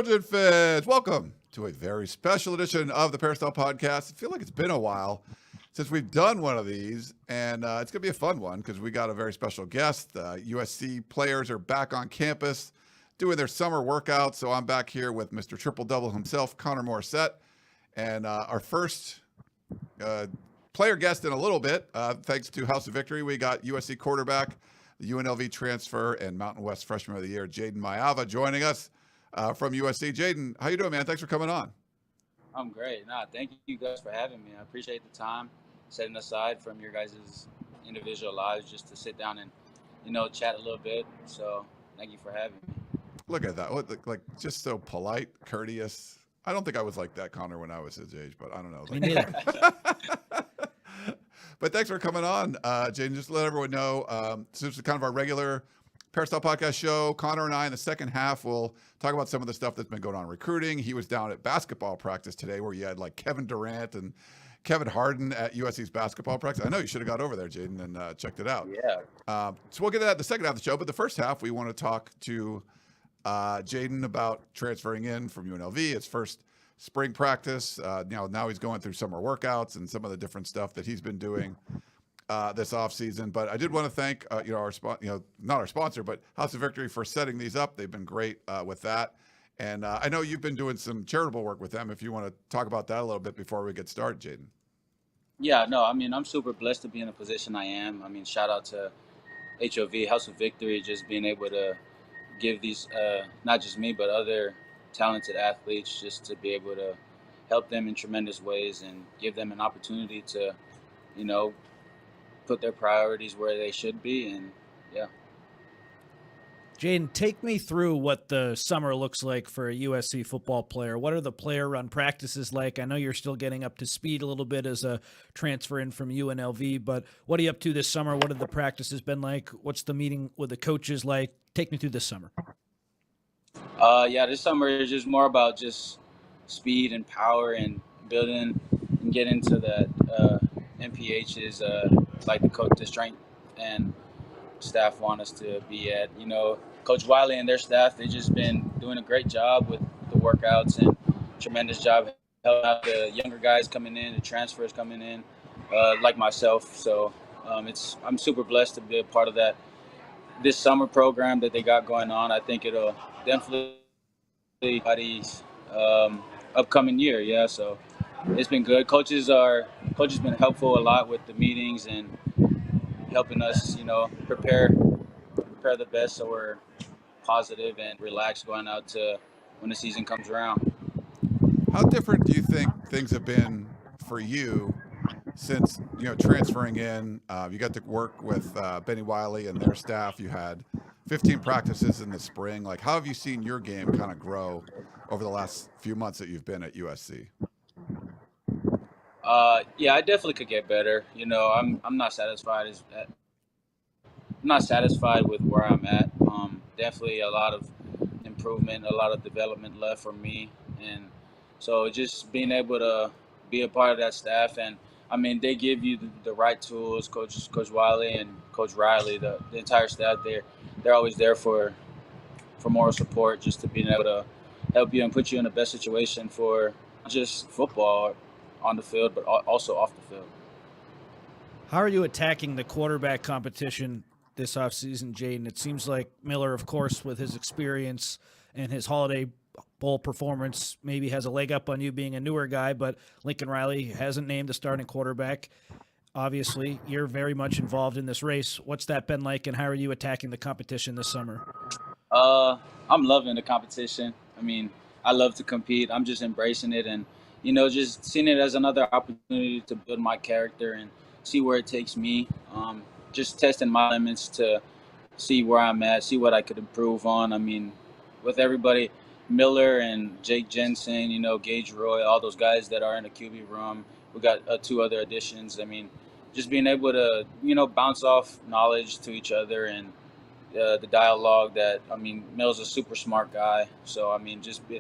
Trojan fans, welcome to a very special edition of the Peristyle Podcast. I feel like it's been a while since we've done one of these, and it's going to be a fun one because we got a very special guest. USC players are back on campus doing their summer workouts, so I'm back here with Mr. Triple Double himself, Connor Morrissette, and our first player guest in a little bit. Thanks to House of Victory, we got USC quarterback, the UNLV transfer, and Mountain West Freshman of the Year, Jayden Maiava, joining us from USC. Jayden, how you doing, man? Thanks for coming on. I'm great. Thank you guys for having me. I appreciate the time, setting aside from your guys' individual lives just to sit down and, chat a little bit. So thank you for having me. Look at that. Like, just so polite, courteous. I don't think I was like that, Connor, when I was his age, but I don't know. Me neither. But thanks for coming on, Jayden. Just to let everyone know, this is kind of our regular Peristyle Podcast show. Connor and I, in the second half, will talk about some of the stuff that's been going on in recruiting. He was down at basketball practice today where you had like Kevin Durant and Kevin Harden at USC's basketball practice. I know you should have got over there, Jayden, and checked it out. Yeah. So we'll get to that in the second half of the show. But the first half, we want to talk to Jayden about transferring in from UNLV. His first spring practice. Now he's going through summer workouts and some of the different stuff that he's been doing this offseason. But I did want to thank our not our sponsor, but House of Victory for setting these up. They've been great with that. And I know you've been doing some charitable work with them. If you want to talk about that a little bit before we get started, Jayden. Yeah, no, I'm super blessed to be in the position I am. Shout out to HOV, House of Victory, just being able to give these, not just me, but other talented athletes, just to be able to help them in tremendous ways and give them an opportunity to, put their priorities where they should be. And yeah. Jayden, take me through what the summer looks like for a USC football player. What are the player-run practices like? I know you're still getting up to speed a little bit as a transfer in from UNLV, but what are you up to this summer? What have the practices been like? What's the meeting with the coaches like? Take me through this summer. This summer is just more about just speed and power and building and getting to that MPHs, like the strength and staff want us to be at. Coach Wiley and their staff, they've just been doing a great job with the workouts and tremendous job helping out the younger guys coming in, the transfers coming in, like myself. So I'm super blessed to be a part of this summer program that they got going on. I think it'll definitely everybody's upcoming year. Yeah, so it's been good. Coaches been helpful a lot with the meetings and helping us, prepare the best so we're positive and relaxed going out to when the season comes around. How different do you think things have been for you since transferring in? You got to work with Benny Wiley and their staff. You had 15 practices in the spring. Like, how have you seen your game kind of grow over the last few months that you've been at USC? I definitely could get better. I'm not satisfied with where I'm at. Definitely a lot of improvement, a lot of development left for me, and so just being able to be a part of that staff. And they give you the right tools, Coach Wiley and Coach Riley, the entire staff. They're always there for moral support, just to be able to help you and put you in the best situation for not just football on the field, but also off the field. How are you attacking the quarterback competition this offseason, Jayden? It seems like Miller, of course, with his experience and his Holiday Bowl performance, maybe has a leg up on you being a newer guy, but Lincoln Riley hasn't named a starting quarterback. Obviously, you're very much involved in this race. What's that been like, and how are you attacking the competition this summer? I'm loving the competition. I love to compete. I'm just embracing it and, just seeing it as another opportunity to build my character and see where it takes me. Just testing my limits to see where I'm at, see what I could improve on. With everybody, Miller and Jake Jensen, Gage Roy, all those guys that are in the QB room. We got 2 other additions. Just being able to, bounce off knowledge to each other and the dialogue that, Mill's a super smart guy. So,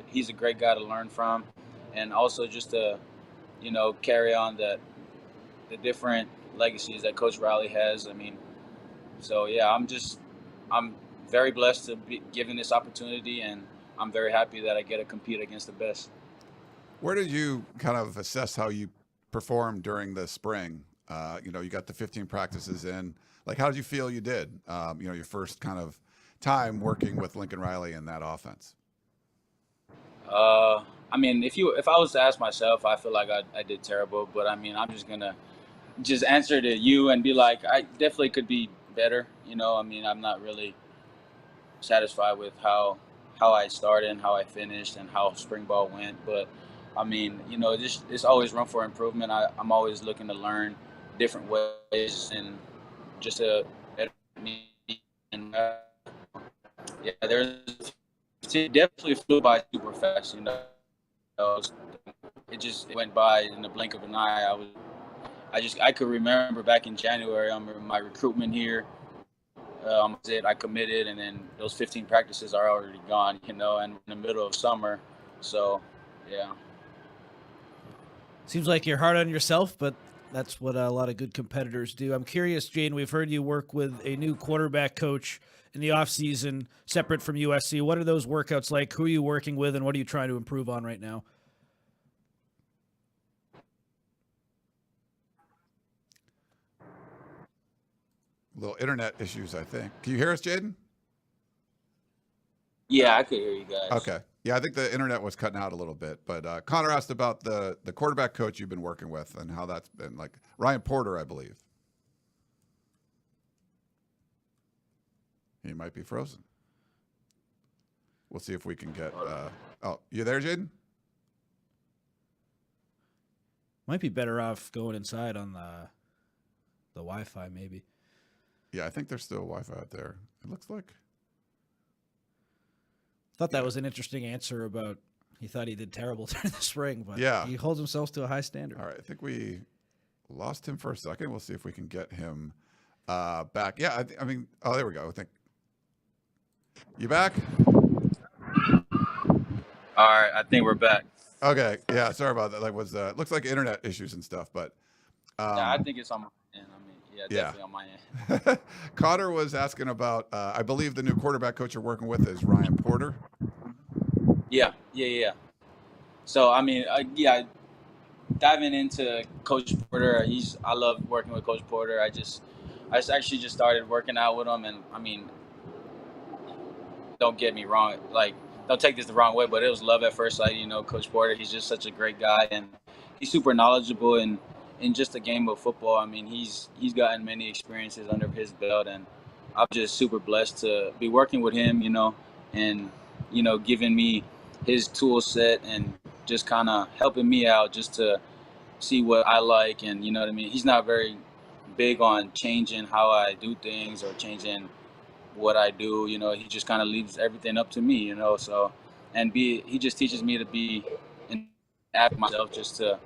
he's a great guy to learn from. And also just to, carry on the different legacies that Coach Riley has. I'm very blessed to be given this opportunity, and I'm very happy that I get to compete against the best. Where did you kind of assess how you performed during the spring? You got the 15 practices in. Like, how did you feel you did? Your first kind of time working with Lincoln Riley in that offense. I mean, if I was to ask myself, I feel like I did terrible. But I mean, I'm just gonna answer to you and be like, I definitely could be better. I mean, I'm not really satisfied with how I started and how I finished and how spring ball went. But I mean, there's always room for improvement. I'm always looking to learn different ways and just to and yeah, it definitely flew by super fast. It went by in the blink of an eye. I could remember back in January. I remember my recruitment here. I committed, and then those 15 practices are already gone. And in the middle of summer, so yeah. Seems like you're hard on yourself, but that's what a lot of good competitors do. I'm curious, Jayden, we've heard you work with a new quarterback coach in the offseason, separate from USC. What are those workouts like? Who are you working with, and what are you trying to improve on right now? Little internet issues, I think. Can you hear us, Jayden? Yeah, I could hear you guys. Okay. Yeah, I think the internet was cutting out a little bit. But Connor asked about the quarterback coach you've been working with and how that's been. Like Ryan Porter, I believe. He might be frozen. We'll see if we can get... you there, Jayden? Might be better off going inside on the Wi-Fi, maybe. Yeah, I think there's still Wi-Fi out there. It looks like. Thought that was an interesting answer about he thought he did terrible during the spring, but yeah, he holds himself to a high standard. All right, I think we lost him for a second. We'll see if we can get him back. Yeah, I mean, there we go. I think you back. All right, I think we're back. Okay, yeah, sorry about that. Like, looks like internet issues and stuff, but yeah, I think it's on my end. I mean, definitely on my end. Connor was asking about, I believe the new quarterback coach you're working with is Ryan Porter. Yeah. So I mean, diving into Coach Porter, I love working with Coach Porter. I actually just started working out with him, and I mean, don't get me wrong, like, don't take this the wrong way, but it was love at first sight. Coach Porter, he's just such a great guy, and he's super knowledgeable in just the game of football. I mean, he's gotten many experiences under his belt, and I'm just super blessed to be working with him, and, giving me his tool set and just kind of helping me out just to see what I like. And, you know what I mean? He's not very big on changing how I do things or changing what I do. He just kind of leaves everything up to me, so, and he just teaches me to be an advocate myself, just to,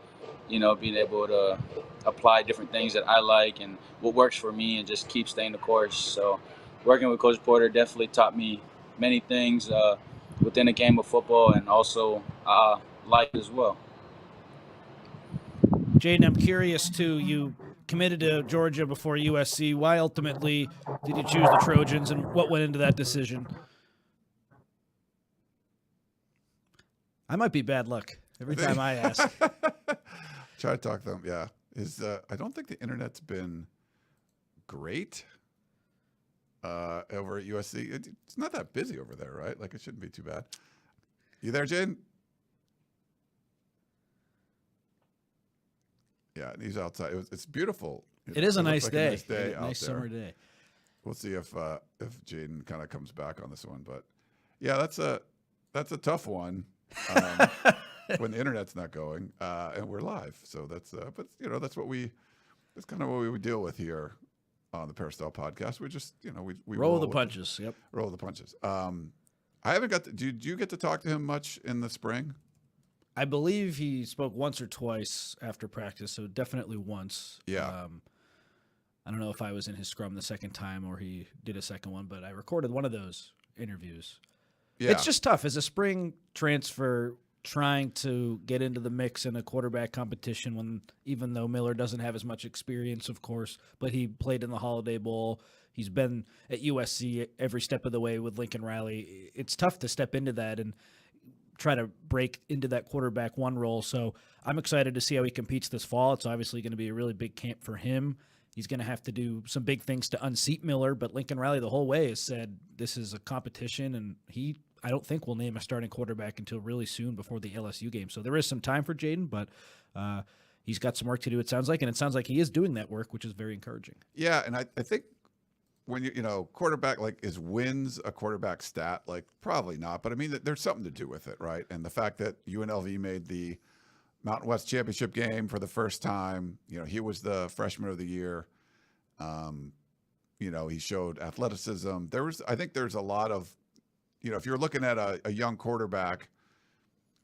being able to apply different things that I like and what works for me and just keep staying the course. So working with Coach Porter definitely taught me many things within the game of football, and also life as well. Jayden, I'm curious too, you committed to Georgia before USC. Why ultimately did you choose the Trojans, and what went into that decision? I might be bad luck every time I ask. Try to talk to them. Yeah. I don't think the internet's been great over at USC. It's not that busy over there, right? Like, it shouldn't be too bad. You there, Jayden? Yeah, he's outside. It's beautiful. It is a nice day. A nice day out nice there. Summer day. We'll see if Jayden kind of comes back on this one, but yeah, that's a tough one. When the internet's not going and we're live, so that's that's kind of what we would deal with here on the Peristyle Podcast. We just we roll the punches. Yep, roll the punches. I haven't did you get to talk to him much in the spring? I believe he spoke once or twice after practice, so definitely once. Yeah. I don't know if I was in his scrum the second time or he did a second one, but I recorded one of those interviews. Yeah. It's just tough as a spring transfer trying to get into the mix in a quarterback competition, even though Miller doesn't have as much experience, of course, but he played in the Holiday Bowl. He's been at USC every step of the way with Lincoln Riley. It's tough to step into that and try to break into that quarterback one role. So I'm excited to see how he competes this fall. It's obviously going to be a really big camp for him. He's going to have to do some big things to unseat Miller, but Lincoln Riley the whole way has said this is a competition, and I don't think will name a starting quarterback until really soon before the LSU game. So there is some time for Jayden, but he's got some work to do, it sounds like, and it sounds like he is doing that work, which is very encouraging. Yeah, and I think when quarterback, like, is wins a quarterback stat? Like, probably not, but I mean, there's something to do with it, right? And the fact that UNLV made the Mountain West Championship game for the first time, he was the freshman of the year. He showed athleticism. I think there's a lot of, if you're looking at a young quarterback,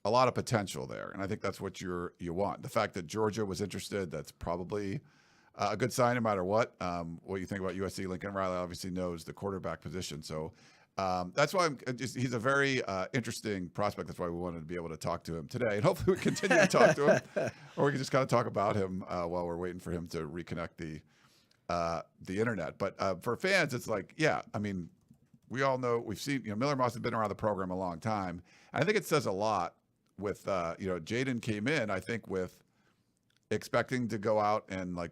a lot of potential there. And I think that's what you want. The fact that Georgia was interested, that's probably a good sign no matter what. What you think about USC, Lincoln Riley obviously knows the quarterback position. So that's why he's a very interesting prospect. That's why we wanted to be able to talk to him today. And hopefully we continue to talk to him, or we can just kind of talk about him while we're waiting for him to reconnect the internet. But for fans, it's like, yeah, I mean, we all know, we've seen, Miller Moss has been around the program a long time. And I think it says a lot with, Jayden came in, I think, with expecting to go out and, like,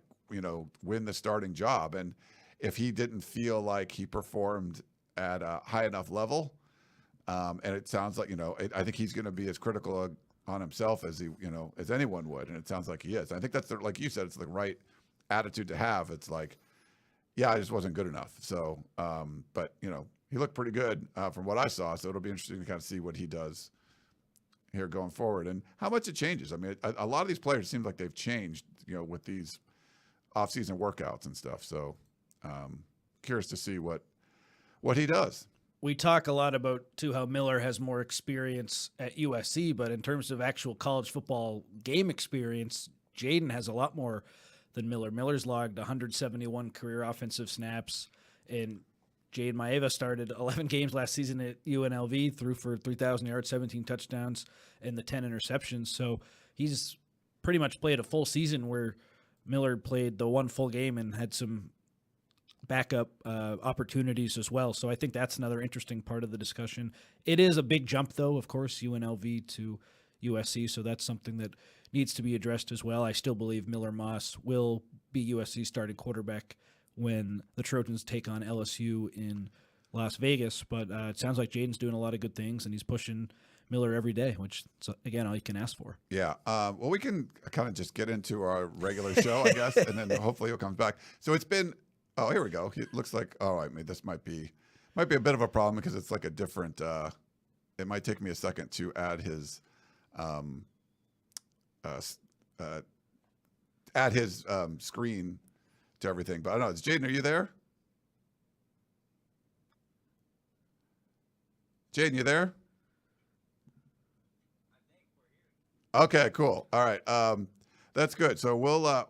win the starting job. And if he didn't feel like he performed at a high enough level, and it sounds like, I think he's going to be as critical on himself as as anyone would. And it sounds like he is. And I think that's, like you said, it's the right attitude to have. It's like, yeah, I just wasn't good enough. So, but, he looked pretty good from what I saw. So it'll be interesting to kind of see what he does here going forward and how much it changes. I mean, a lot of these players seem like they've changed, with these off-season workouts and stuff. So curious to see what he does. We talk a lot about, too, how Miller has more experience at USC, but in terms of actual college football game experience, Jayden has a lot more than Miller. Miller's logged 171 career offensive snaps, and Jayden Maiava started 11 games last season at UNLV, threw for 3,000 yards, 17 touchdowns, and the 10 interceptions. So he's pretty much played a full season where Miller played the one full game and had some backup opportunities as well. So I think that's another interesting part of the discussion. It is a big jump, though, of course, UNLV to USC, so that's something that needs to be addressed as well. I still believe Miller Moss will be USC's starting quarterback when the Trojans take on LSU in Las Vegas, but it sounds like Jayden's doing a lot of good things, and he's pushing Miller every day, which is, again, all you can ask for. Yeah. Well, we can kind of just get into our regular show, I guess, and then hopefully he'll come back. So it's been, oh, here we go. It looks like, all right, this might be a bit of a problem because it's like a different, it might take me a second to add his, screen to everything. But I don't know. Jayden, are you there? Jayden, you there? Okay, cool. All right. That's good. So we'll,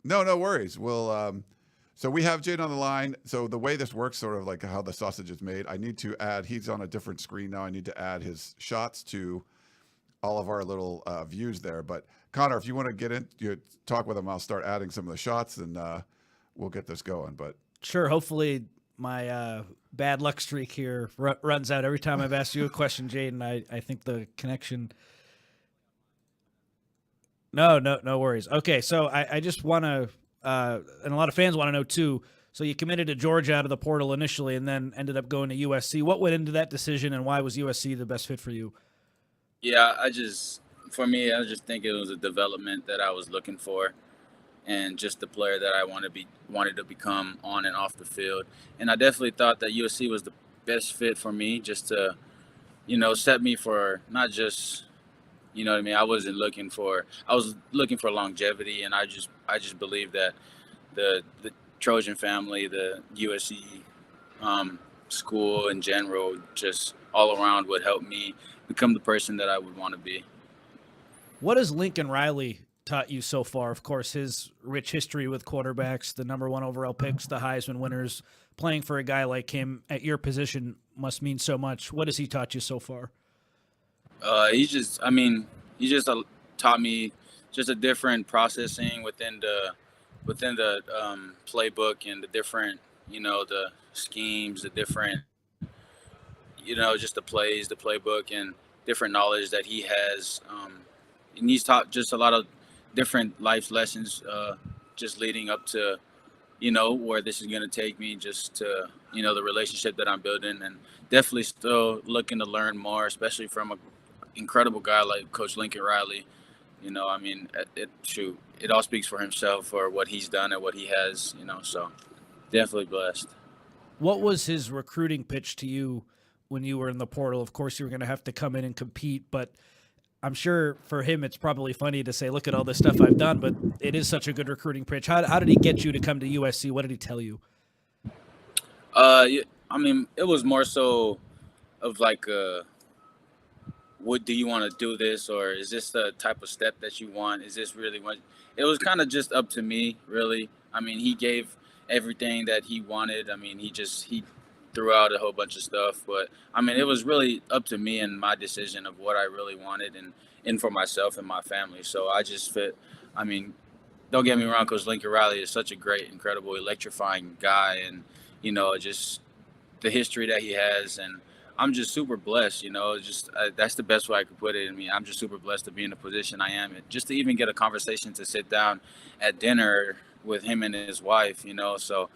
no worries. We'll, so we have Jayden on the line. So the way this works, sort of like how the sausage is made, I need to add, he's on a different screen now. I need to add his shots to all of our little views there. But Connor, if you want to get in, you talk with him, I'll start adding some of the shots and we'll get this going. But sure. Hopefully my bad luck streak here runs out every time I've asked you a question, Jayden. I think the connection. No worries. Okay. So I just want to, and a lot of fans want to know too. So you committed to Georgia out of the portal initially and then ended up going to USC. What went into that decision and why was USC the best fit for you? Yeah, I just think it was a development that I was looking for and just the player that I wanted to become on and off the field. And I definitely thought that USC was the best fit for me just to, set me for not just, what I mean? I was looking for longevity, and I just believe that the Trojan family, the USC school in general, just all around would help me become the person that I would want to be. What has Lincoln Riley taught you so far? Of course, his rich history with quarterbacks, the number one overall picks, the Heisman winners, playing for a guy like him at your position must mean so much. What has he taught you so far? He just taught me just a different processing within the playbook and the different the schemes, the different, just the plays, the playbook, and different knowledge that he has. And he's taught just a lot of different life lessons, just leading up to, where this is going to take me, just to, the relationship that I'm building, and definitely still looking to learn more, especially from an incredible guy like Coach Lincoln Riley. It all speaks for himself for what he's done and what he has, so definitely blessed. What was his recruiting pitch to you when you were in the portal? Of course, you were going to have to come in and compete, but I'm sure for him it's probably funny to say, look at all this stuff I've done, but it is such a good recruiting pitch. How did he get you to come to USC? What did he tell you? It was more so of like, what do you want to do this, or is this the type of step that you want? Is this really what? It was kind of just up to me, really. He gave everything that he wanted. He threw out a whole bunch of stuff, but it was really up to me and my decision of what I really wanted and for myself and my family. So I just fit. Don't get me wrong, Coach Lincoln Riley is such a great, incredible, electrifying guy, and just the history that he has, and I'm just super blessed. That's the best way I could put it. I'm just super blessed to be in the position I am, and just to even get a conversation to sit down at dinner with him and his wife. So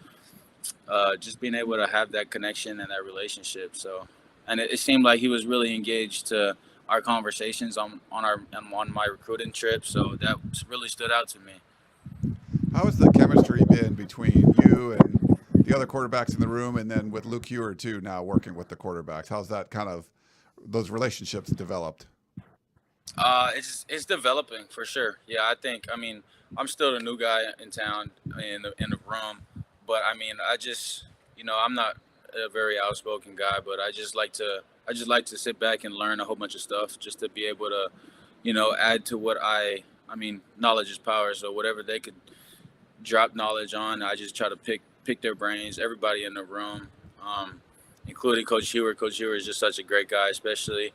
just being able to have that connection and that relationship. So, and it seemed like he was really engaged to our conversations on my recruiting trip. So that really stood out to me. How has the chemistry been between you and the other quarterbacks in the room, and then with Luke Hewer too, now working with the quarterbacks? How's that those relationships developed? It's developing for sure. Yeah, I think. I'm still the new guy in town in the room, but I just, I'm not a very outspoken guy, but I just like to sit back and learn a whole bunch of stuff, just to be able to, add to what knowledge is power. So whatever they could drop knowledge on, I just try to pick their brains. Everybody in the room, including Coach Hewer. Coach Hewer is just such a great guy, especially,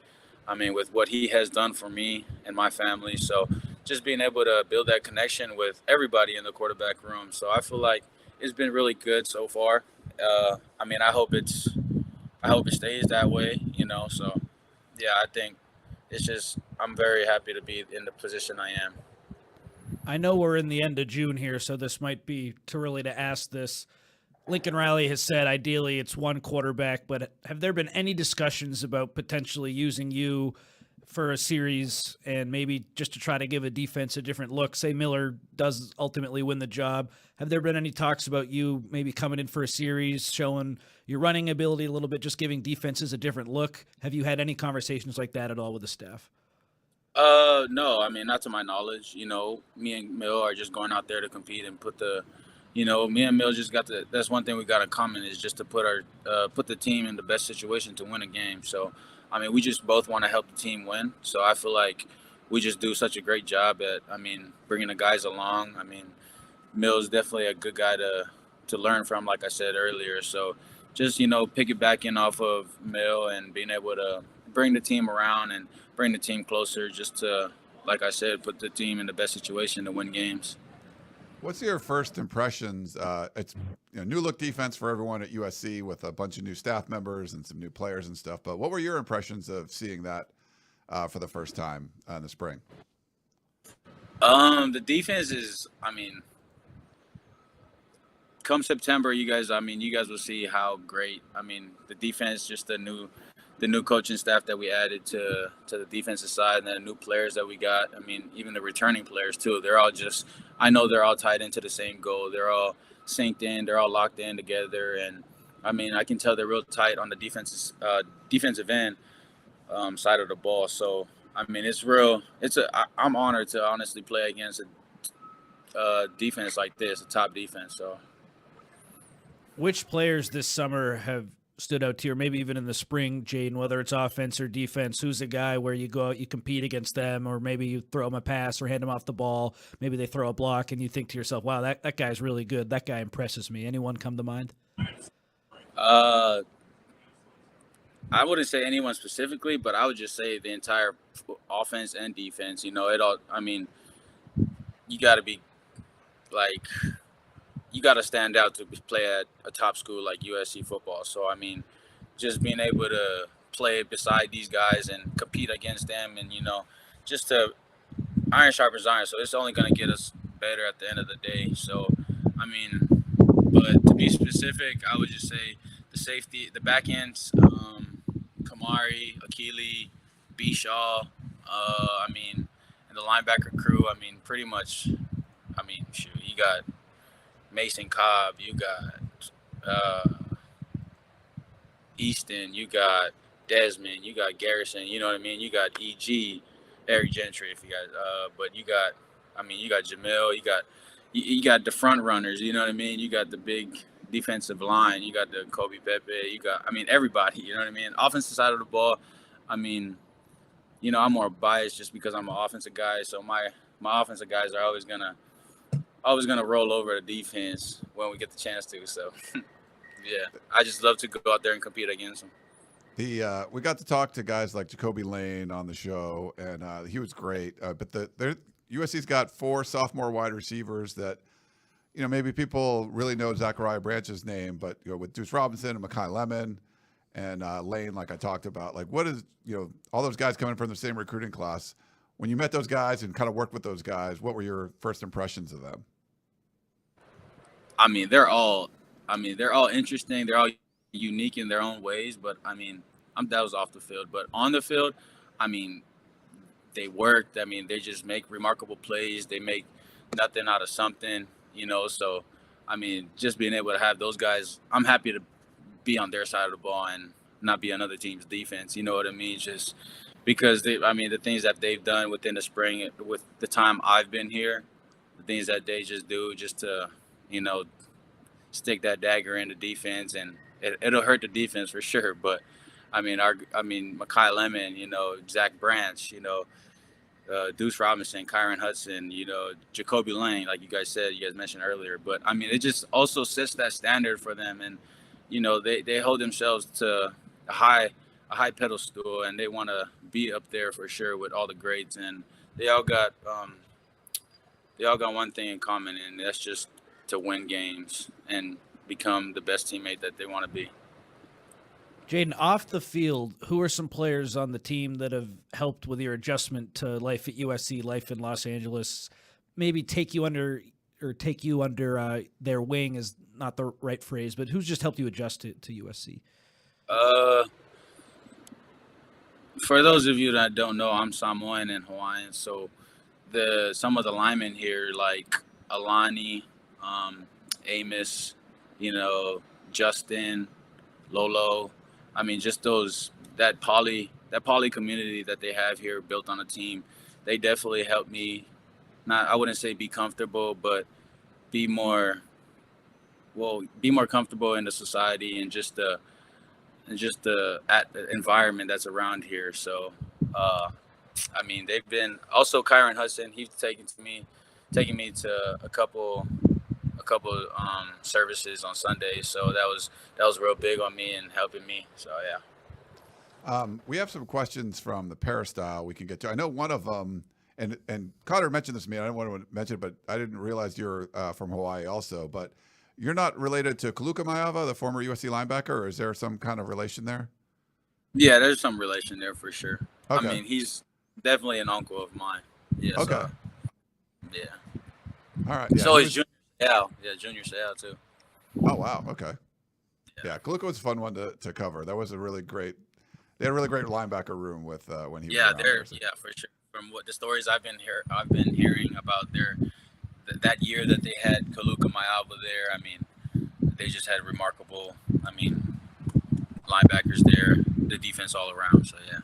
with what he has done for me and my family. So just being able to build that connection with everybody in the quarterback room. So I feel like it's been really good so far. I hope it stays that way, So yeah, I think I'm very happy to be in the position I am. I know we're in the end of June here, so this might be too early to ask this. Lincoln Riley has said ideally it's one quarterback, but have there been any discussions about potentially using you for a series and maybe just to try to give a defense a different look? Say Miller does ultimately win the job. Have there been any talks about you maybe coming in for a series, showing your running ability a little bit, just giving defenses a different look? Have you had any conversations like that at all with the staff? No, not to my knowledge. Me and Mill are just going out there to compete and me and Mill just that's one thing we got in common, is just to put the team in the best situation to win a game. So, we just both want to help the team win. So I feel like we just do such a great job at, bringing the guys along. Mill's definitely a good guy to learn from, like I said earlier. So just, piggybacking off of Mill and being able to bring the team around and bring the team closer, just to, like I said, put the team in the best situation to win games. What's your first impressions? It's new look defense for everyone at USC with a bunch of new staff members and some new players and stuff. But what were your impressions of seeing that for the first time in the spring? The defense is, come September, you guys will see how great. The defense, just the new coaching staff that we added to the defensive side, and the new players that we got. Even the returning players too. I know they're all tied into the same goal. They're all synced in. They're all locked in together. And I can tell they're real tight on the defensive end side of the ball. So it's real. I'm honored to honestly play against a defense like this, a top defense. So, which players this summer have stood out to you, or maybe even in the spring, Jayden, whether it's offense or defense? Who's a guy where you go out, you compete against them, or maybe you throw them a pass or hand them off the ball, maybe they throw a block and you think to yourself, wow, that guy's really good, that guy impresses me? Anyone come to mind? I wouldn't say anyone specifically, but I would just say the entire offense and defense. You got to be like, you got to stand out to play at a top school like USC football. So, I mean, just being able to play beside these guys and compete against them and, just to iron sharpens iron. So it's only going to get us better at the end of the day. So, I mean, but to be specific, I would just say the safety, the back ends, Kamari, Akili, B. Shaw, and the linebacker crew, pretty much, shoot, you got Mason Cobb, you got Easton, you got Desmond, you got Garrison, you know what I mean? You got EG, Eric Gentry, if you guys, but you got Jamil, you got the front runners, you know what I mean? You got the big defensive line, you got the Kobe Pepe, you got, everybody, you know what I mean? Offensive side of the ball, I'm more biased just because I'm an offensive guy, so my offensive guys are always gonna roll over the defense when we get the chance to. So, yeah, I just love to go out there and compete against them. We got to talk to guys like Jacoby Lane on the show, and he was great. But USC's got 4 sophomore wide receivers that, maybe people really know Zachariah Branch's name, but with Deuce Robinson and Mekhi Lemon and Lane, like I talked about, like what is all those guys coming from the same recruiting class. When you met those guys and kind of worked with those guys, what were your first impressions of them? They're all interesting. They're all unique in their own ways, but that was off the field. But on the field, they worked. They just make remarkable plays. They make nothing out of something, So, just being able to have those guys, I'm happy to be on their side of the ball and not be another team's defense. You know what I mean? Just because the things that they've done within the spring, with the time I've been here, the things that they just do just to, stick that dagger in the defense, and it'll hurt the defense for sure. But Mekhi Lemon, Zach Branch, Deuce Robinson, Kyron Hudson, Jacoby Lane, like you guys mentioned earlier. But it just also sets that standard for them, and they hold themselves to a high pedestal, and they want to be up there for sure with all the greats. And they all got one thing in common, and that's just to win games and become the best teammate that they want to be. Jayden, off the field, who are some players on the team that have helped with your adjustment to life at USC, life in Los Angeles? Maybe take you under their wing is not the right phrase, but who's just helped you adjust to USC? For those of you that don't know, I'm Samoan and Hawaiian, so some of the linemen here, like Alani, Amos, Justin, Lolo. Just that poly community that they have here built on a team, they definitely helped me. I wouldn't say be comfortable, but be more comfortable in the society and just the environment that's around here. So, they've been also Kyron Hudson. He's taking me to a couple services on Sundays. So that was real big on me and helping me. So yeah. We have some questions from the Peristyle we can get to. I know one of them, and Connor mentioned this to me. I didn't want to mention it, but I didn't realize you're from Hawaii also. But you're not related to Jayden Maiava, the former USC linebacker, or is there some kind of relation there? Yeah, there's some relation there for sure. Okay. He's definitely an uncle of mine. Yeah. Okay. So, yeah. All right. Yeah, so is Junior Seau. Yeah, Junior Seau too. Oh wow. Okay. Yeah, Kaluka was a fun one to cover. That was a really great. They had a really great linebacker room with when he was around there. Yeah, for sure. From what the stories I've been hearing about that year that they had Jayden Maiava there. They just had remarkable. Linebackers there, the defense all around. So yeah.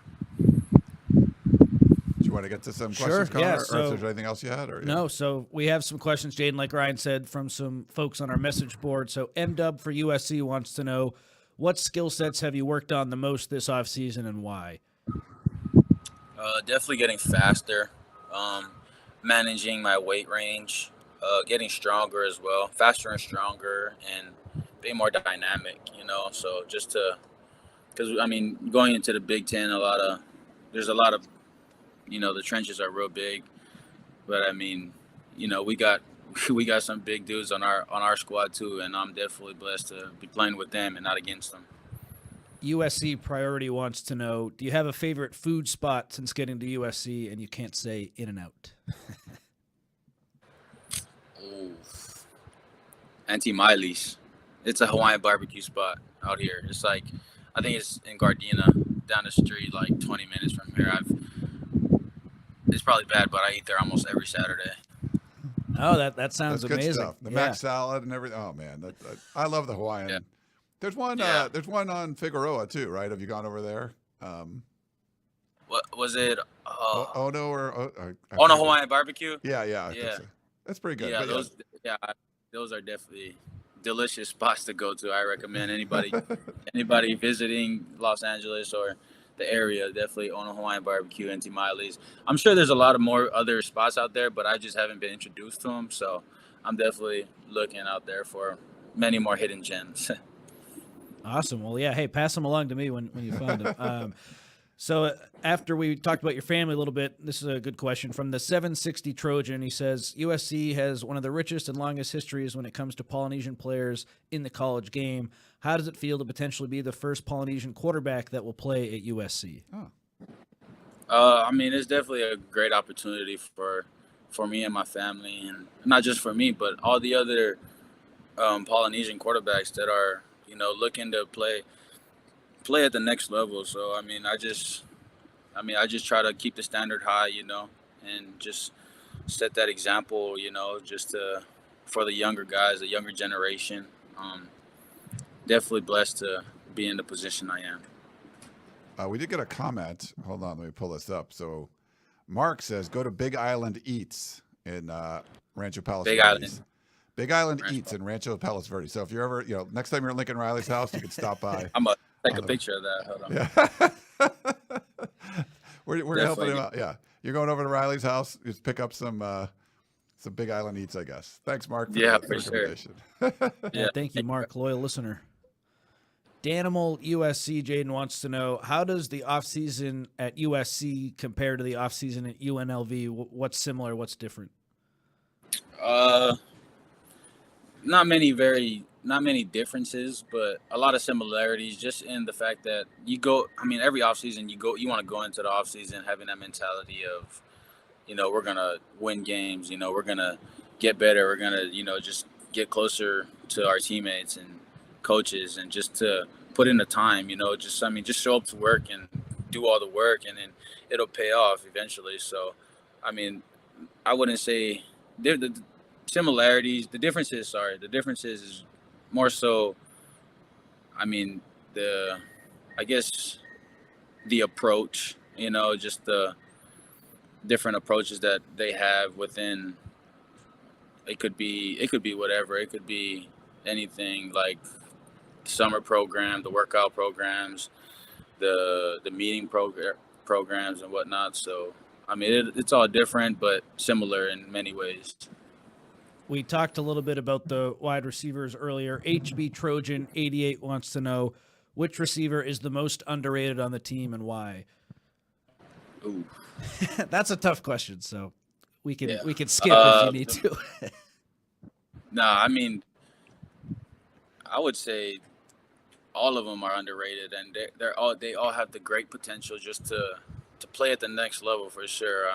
Do you want to get to some questions, Connor, yeah. or if there's anything else you had? Or no, so we have some questions, Jayden, like Ryan said, from some folks on our message board. So M-Dub for USC wants to know, what skill sets have you worked on the most this offseason and why? Definitely getting faster, managing my weight range, getting stronger as well, faster and stronger, and being more dynamic, So just because, going into the Big Ten, there's a lot of, the trenches are real big, but we got we got some big dudes on our squad too, and I'm definitely blessed to be playing with them and not against them. USC Priority wants to know, do you have a favorite food spot since getting to USC and you can't say In-N-Out? Oh, Auntie Miley's. It's a Hawaiian barbecue spot out here. It's like, I think it's in Gardena, down the street, like 20 minutes from here. It's probably bad, but I eat there almost every Saturday. Oh, that sounds That's amazing. good stuff. The mac salad and everything. Oh man, I love the Hawaiian. Yeah. There's one. There's one on Figueroa too, right? Have you gone over there? What was it? Ono or Ono Hawaiian barbecue? Yeah. I think so. That's pretty good. Yeah, those are definitely delicious spots to go to. I recommend anybody visiting Los Angeles or the area, definitely Ono Hawaiian barbecue, Auntie Miley's. I'm sure there's a lot of more other spots out there, but I just haven't been introduced to them. So I'm definitely looking out there for many more hidden gems. Awesome. Well, yeah. Hey, pass them along to me when you find them. So after we talked about your family a little bit, this is a good question from the 760 Trojan. He says, USC has one of the richest and longest histories when it comes to Polynesian players in the college game. How does it feel to potentially be the first Polynesian quarterback that will play at USC? I mean, it's definitely a great opportunity for me and my family, and not just for me, but all the other Polynesian quarterbacks that are, looking to play at the next level. So I just try to keep the standard high, and just set that example, just for the younger guys, the younger generation. Definitely blessed to be in the position I am. We did get a comment. Hold on, let me pull this up. So Mark says, go to Big Island Eats in Rancho Palos Verdes. Big Island Eats in Rancho Palos Verdes. So if you're ever, next time you're at Lincoln Riley's house, you can stop by. I'm going to take a picture of that. Hold on. Yeah. we're helping him out. Yeah. You're going over to Riley's house. Just pick up some Big Island Eats, I guess. Thanks, Mark. For sure. Yeah, thank you, Mark, loyal listener. Danimal USC Jayden wants to know, how does the offseason at USC compare to the offseason at UNLV? What's similar? What's different? Not many differences, but a lot of similarities, just in the fact that every offseason you want to go into the offseason having that mentality of, we're going to win games, we're going to get better, we're going to, just get closer to our teammates and coaches, and just to put in the time, just show up to work and do all the work, and then it'll pay off eventually. So, I wouldn't say the similarities, the differences is more so, the approach, just the different approaches that they have within. It could be whatever. It could be anything, like summer program, the workout programs, the meeting programs and whatnot. So, it's all different, but similar in many ways. We talked a little bit about the wide receivers earlier. HB Trojan 88 wants to know, which receiver is the most underrated on the team and why? Ooh. That's a tough question, so we can skip if you need to. No, I would say all of them are underrated, and they all have the great potential just to play at the next level for sure.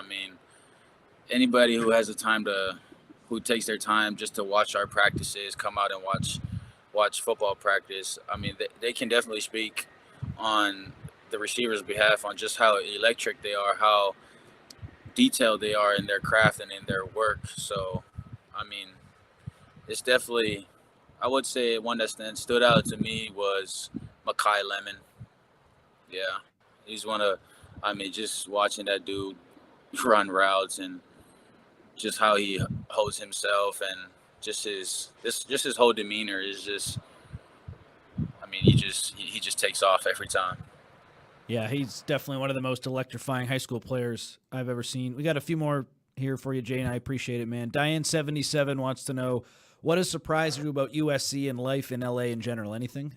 Anybody who has the time who takes their time just to watch our practices, come out and watch football practice, they can definitely speak on the receivers' behalf on just how electric they are, how detailed they are in their craft and in their work. So, it's definitely, I would say one that stood out to me was Makai Lemon. Yeah, he's just watching that dude run routes and just how he holds himself, and just his whole demeanor is just, he just takes off every time. Yeah, he's definitely one of the most electrifying high school players I've ever seen. We got a few more here for you, Jay, and I appreciate it, man. Diane77 wants to know, what has surprised you about USC and life in LA in general? Anything?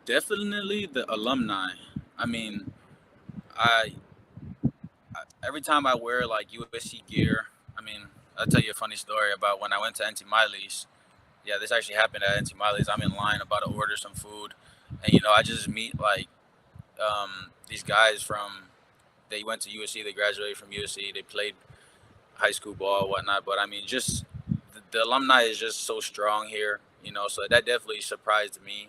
Definitely the alumni. Every time I wear like USC gear, I'll tell you a funny story about when I went to NT Miley's. Yeah, this actually happened at NT Miley's. I'm in line about to order some food, and I just meet like these guys they went to USC, they graduated from USC, they played high school ball, whatnot. But I mean, just the alumni is just so strong here, so that definitely surprised me.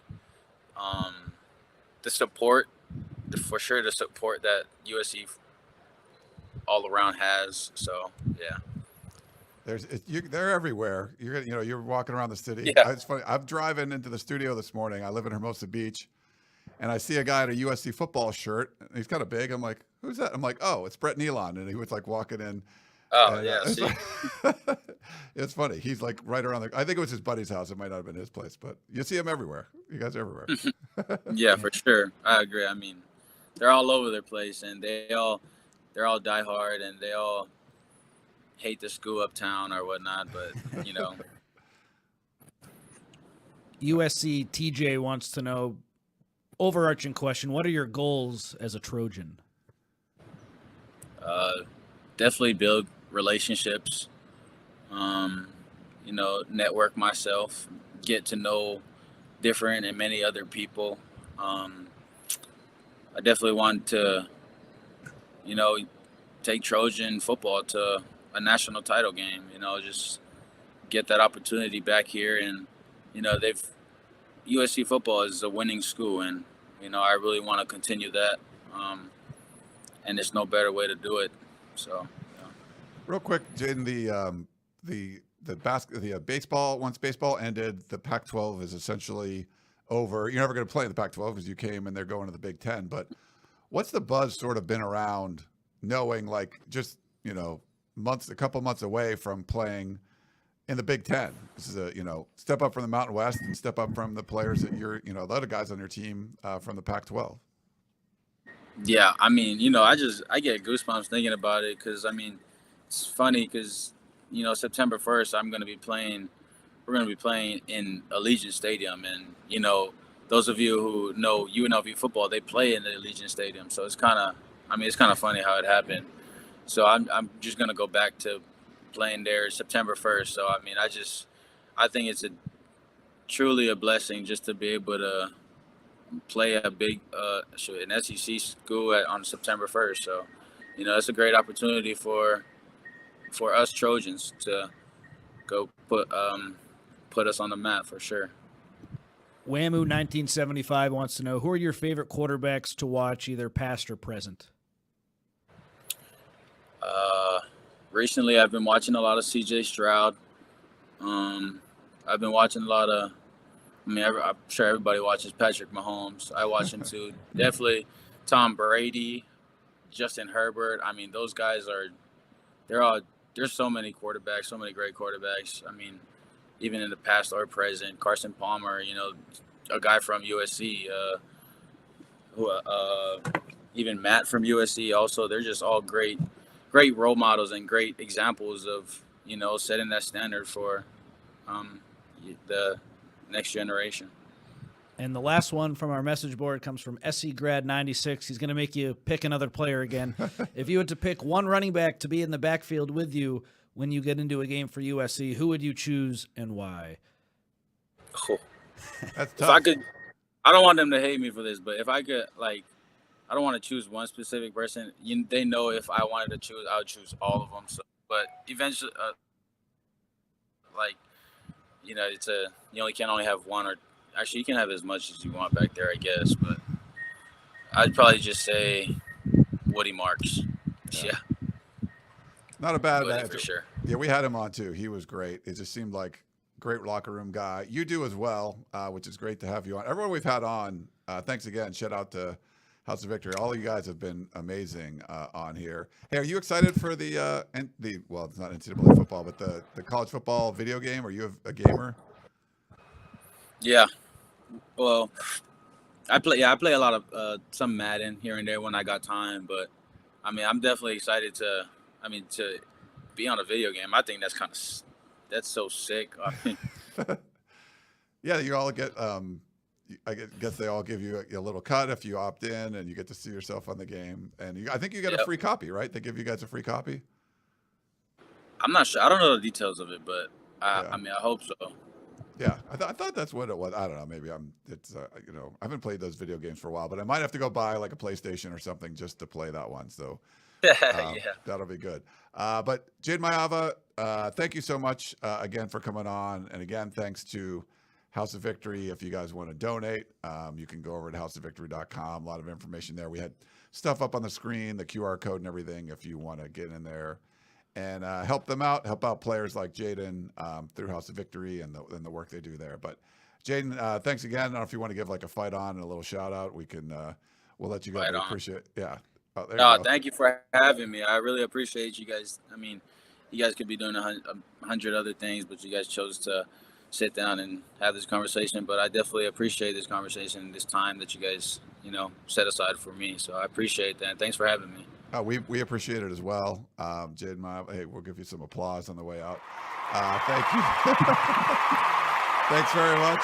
The support, for sure, the support that USC all around has. So yeah. They're everywhere. You're walking around the city. Yeah. It's funny. I'm driving into the studio this morning. I live in Hermosa Beach, and I see a guy in a USC football shirt. He's kind of big. I'm like, who's that? I'm like, oh, it's Brett Nealon, and he was like walking in. Oh, and, yeah. See? It's funny. He's like right around I think it was his buddy's house. It might not have been his place, but you see him everywhere. You guys are everywhere. Yeah, for sure. I agree. I mean, they're all over their place, and they're all diehard, and they all hate the school uptown or whatnot, but USC TJ wants to know, overarching question, what are your goals as a Trojan? Definitely build relationships, network myself, get to know different and many other people. I definitely want to, take Trojan football to a national title game, just get that opportunity back here. And, USC football is a winning school, and, I really want to continue that. And there's no better way to do it. So, yeah. Real quick, Jayden, the baseball, once baseball ended, the Pac-12 is essentially over. You're never going to play in the Pac-12 because you came and they're going to the Big Ten. But what's the buzz sort of been around knowing, like, just, a couple months away from playing in the Big Ten? This is a, step up from the Mountain West and step up from the players that you're, the other guys on your team from the Pac-12. Yeah, I mean, I get goosebumps thinking about it because, I mean, it's funny because, September 1st, we're going to be playing in Allegiant Stadium. And, those of you who know UNLV football, they play in the Allegiant Stadium. So it's kind of funny how it happened. So I'm just going to go back to playing there September 1st. So, I mean, I think it's truly a blessing just to be able to play a big an SEC school on September 1st. So, it's a great opportunity for us Trojans to go put us on the map for sure. Whammoo 1975 wants to know, who are your favorite quarterbacks to watch, either past or present? Recently, I've been watching a lot of C.J. Stroud. I've been watching a lot of, I'm sure everybody watches Patrick Mahomes. I watch him too. Definitely Tom Brady, Justin Herbert. I mean, those guys there's so many quarterbacks, so many great quarterbacks. I mean, even in the past or present, Carson Palmer, a guy from USC, even Matt from USC also. They're just all great role models and great examples of, setting that standard for the next generation. And the last one from our message board comes from SC Grad 96. He's going to make you pick another player again. If you had to pick one running back to be in the backfield with you when you get into a game for USC, who would you choose and why? Oh. That's tough. If I could, I don't want them to hate me for this, but if I could, I don't want to choose one specific person. They know if I wanted to choose, I would choose all of them. So, but eventually, you only have one, or actually you can have as much as you want back there, I guess. But I'd probably just say Woody Marks. Yeah. Not a bad Woody, for sure. Yeah, we had him on too. He was great. It just seemed like great locker room guy. You do as well, which is great to have you on. Everyone we've had on, thanks again. Shout out to House of Victory. All of you guys have been amazing on here. Hey, are you excited for well, it's not NCAA football, but the college football video game? Are you a gamer? Yeah. Well, I play a lot of some Madden here and there when I got time, but I mean, I'm definitely excited to be on a video game. I think that's so sick. I mean, yeah, you all get I guess they all give you a little cut if you opt in, and you get to see yourself on the game. And I think you get a free copy, right? They give you guys a free copy. I'm not sure. I don't know the details of it, but Yeah. I mean, I hope so. Yeah, I thought that's what it was. I don't know. Maybe it's I haven't played those video games for a while, but I might have to go buy like a PlayStation or something just to play that one. So Yeah. that'll be good. But Jayden Maiava, thank you so much again for coming on, and again thanks to House of Victory. If you guys want to donate, you can go over to houseofvictory.com. A lot of information there. We had stuff up on the screen, the QR code and everything. If you want to get in there and help them out, help out players like Jayden through House of Victory and the work they do there. But Jayden, thanks again. I don't know if you want to give like a fight on and a little shout out. We can, we'll let you go. Fight We on. appreciate it. Yeah. Oh, there No, you go. thank you for having me. I really appreciate you guys. I mean, you guys could be doing 100 other things, but you guys chose to sit down and have this conversation. But I definitely appreciate this conversation and this time that you guys, set aside for me. So I appreciate that. Thanks for having me. We appreciate it as well. Jayden Maiava, hey, we'll give you some applause on the way out. Thank you. Thanks very much.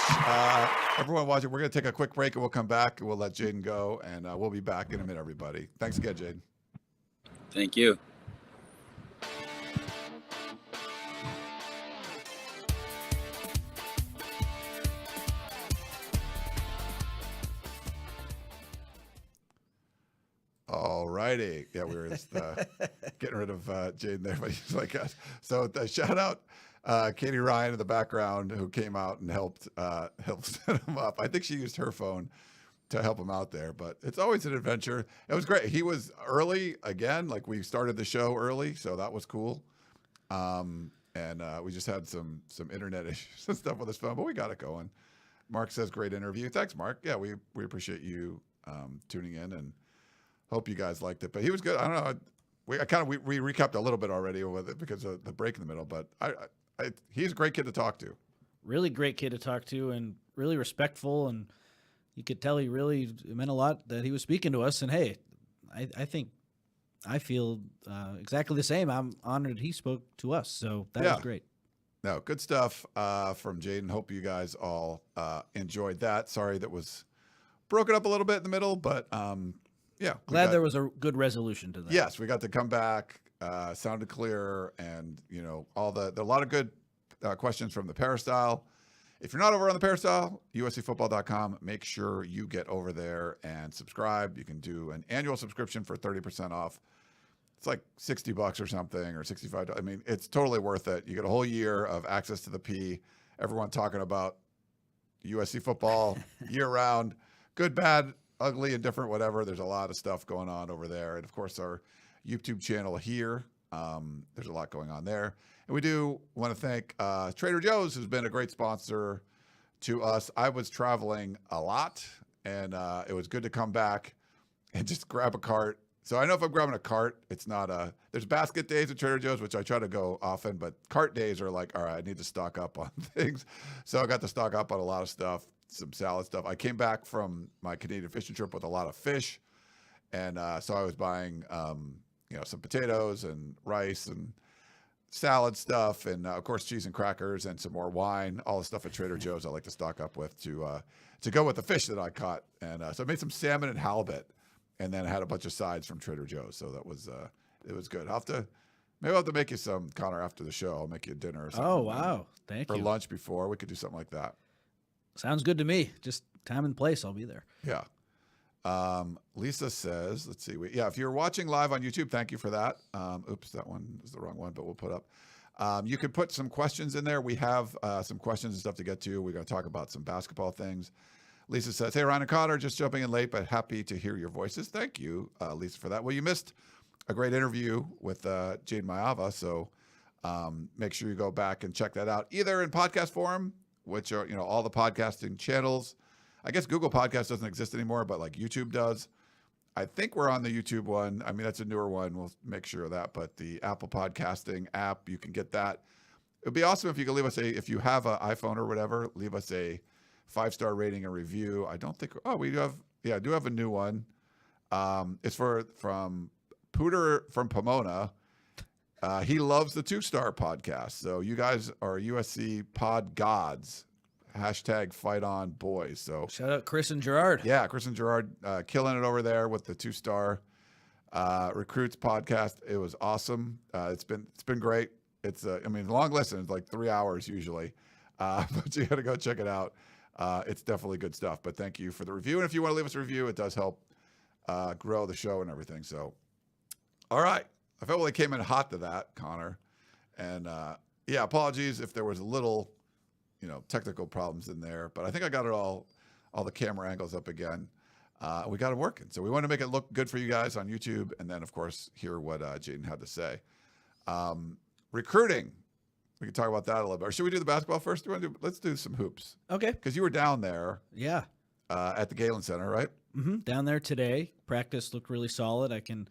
Everyone watching, we're going to take a quick break and we'll come back and we'll let Jayden go. And we'll be back in a minute, everybody. Thanks again, Jayden. Thank you. All righty. Yeah, we were just getting rid of Jayden there, but he's like, so shout out Katie Ryan in the background who came out and helped set him up. I think she used her phone to help him out there, but it's always an adventure. It was great. He was early again, like we started the show early, so that was cool. And we just had some internet issues and stuff with his phone, but we got it going. Mark says, great interview. Thanks, Mark. Yeah, we appreciate you tuning in and hope you guys liked it. But he was good. I don't know. We recapped a little bit already with it because of the break in the middle, but he's a great kid to talk to. Really great kid to talk to and really respectful. And you could tell he really meant a lot that he was speaking to us. And hey, I feel exactly the same. I'm honored he spoke to us. So that was great. No, good stuff from Jayden. Hope you guys all enjoyed that. Sorry that was broken up a little bit in the middle, but yeah. Glad there was a good resolution to that. Yes, we got to come back, sounded clear, and there are a lot of good questions from the Peristyle. If you're not over on the Peristyle, uscfootball.com, make sure you get over there and subscribe. You can do an annual subscription for 30% off. It's like $60 or something, or $65. I mean, it's totally worth it. You get a whole year of access to the P. Everyone talking about USC football year round, good, bad, ugly, indifferent, whatever. There's a lot of stuff going on over there. And of course, our YouTube channel here, there's a lot going on there. And we do want to thank Trader Joe's, who's been a great sponsor to us. I was traveling a lot, and it was good to come back and just grab a cart. So I know if I'm grabbing a cart, it's not there's basket days at Trader Joe's, which I try to go often, but cart days are like, all right, I need to stock up on things. So I got to stock up on a lot of stuff, some salad stuff. I came back from my Canadian fishing trip with a lot of fish. And so I was buying, some potatoes and rice and salad stuff. And of course, cheese and crackers and some more wine, all the stuff at Trader Joe's I like to stock up with to go with the fish that I caught. And so I made some salmon and halibut. And then I had a bunch of sides from Trader Joe's. So that was, it was good. Maybe I'll have to make you some, Connor, after the show. I'll make you a dinner or something. Oh, wow. Thank you. Or lunch before. We could do something like that. Sounds good to me. Just time and place. I'll be there. Yeah. Lisa says, let's see. If you're watching live on YouTube, thank you for that. Oops, that one is the wrong one, but we'll put up. You could put some questions in there. We have some questions and stuff to get to. We're going to talk about some basketball things. Lisa says, hey, Ryan and Connor, just jumping in late, but happy to hear your voices. Thank you, Lisa, for that. Well, you missed a great interview with Jayden Maiava, so make sure you go back and check that out, either in podcast form, which are, all the podcasting channels. I guess Google Podcast doesn't exist anymore, but like YouTube does. I think we're on the YouTube one. I mean, that's a newer one. We'll make sure of that. But the Apple Podcasting app, you can get that. It would be awesome if you could leave us if you have an iPhone or whatever, leave us a 5-star rating and review. I don't think, we do have a new one. It's from Pooter from Pomona. He loves the 2-star podcast. So you guys are USC pod gods. # fight on boys. So shout out Chris and Gerard. Yeah, Chris and Gerard killing it over there with the 2-star recruits podcast. It was awesome. It's been great. It's I mean, long listen. It's like 3 hours usually, but you got to go check it out. It's definitely good stuff. But thank you for the review. And if you want to leave us a review, it does help grow the show and everything. So, all right. I felt like came in hot to that, Connor. And yeah, apologies if there was a little, technical problems in there. But I think I got it all the camera angles up again. We got it working. So we want to make it look good for you guys on YouTube. And then, of course, hear what Jayden had to say. Recruiting. We can talk about that a little bit. Or should we do the basketball first? Let's do some hoops. Okay. Because you were down there. Yeah. At the Galen Center, right? Mm-hmm. Down there today. Practice looked really solid. I can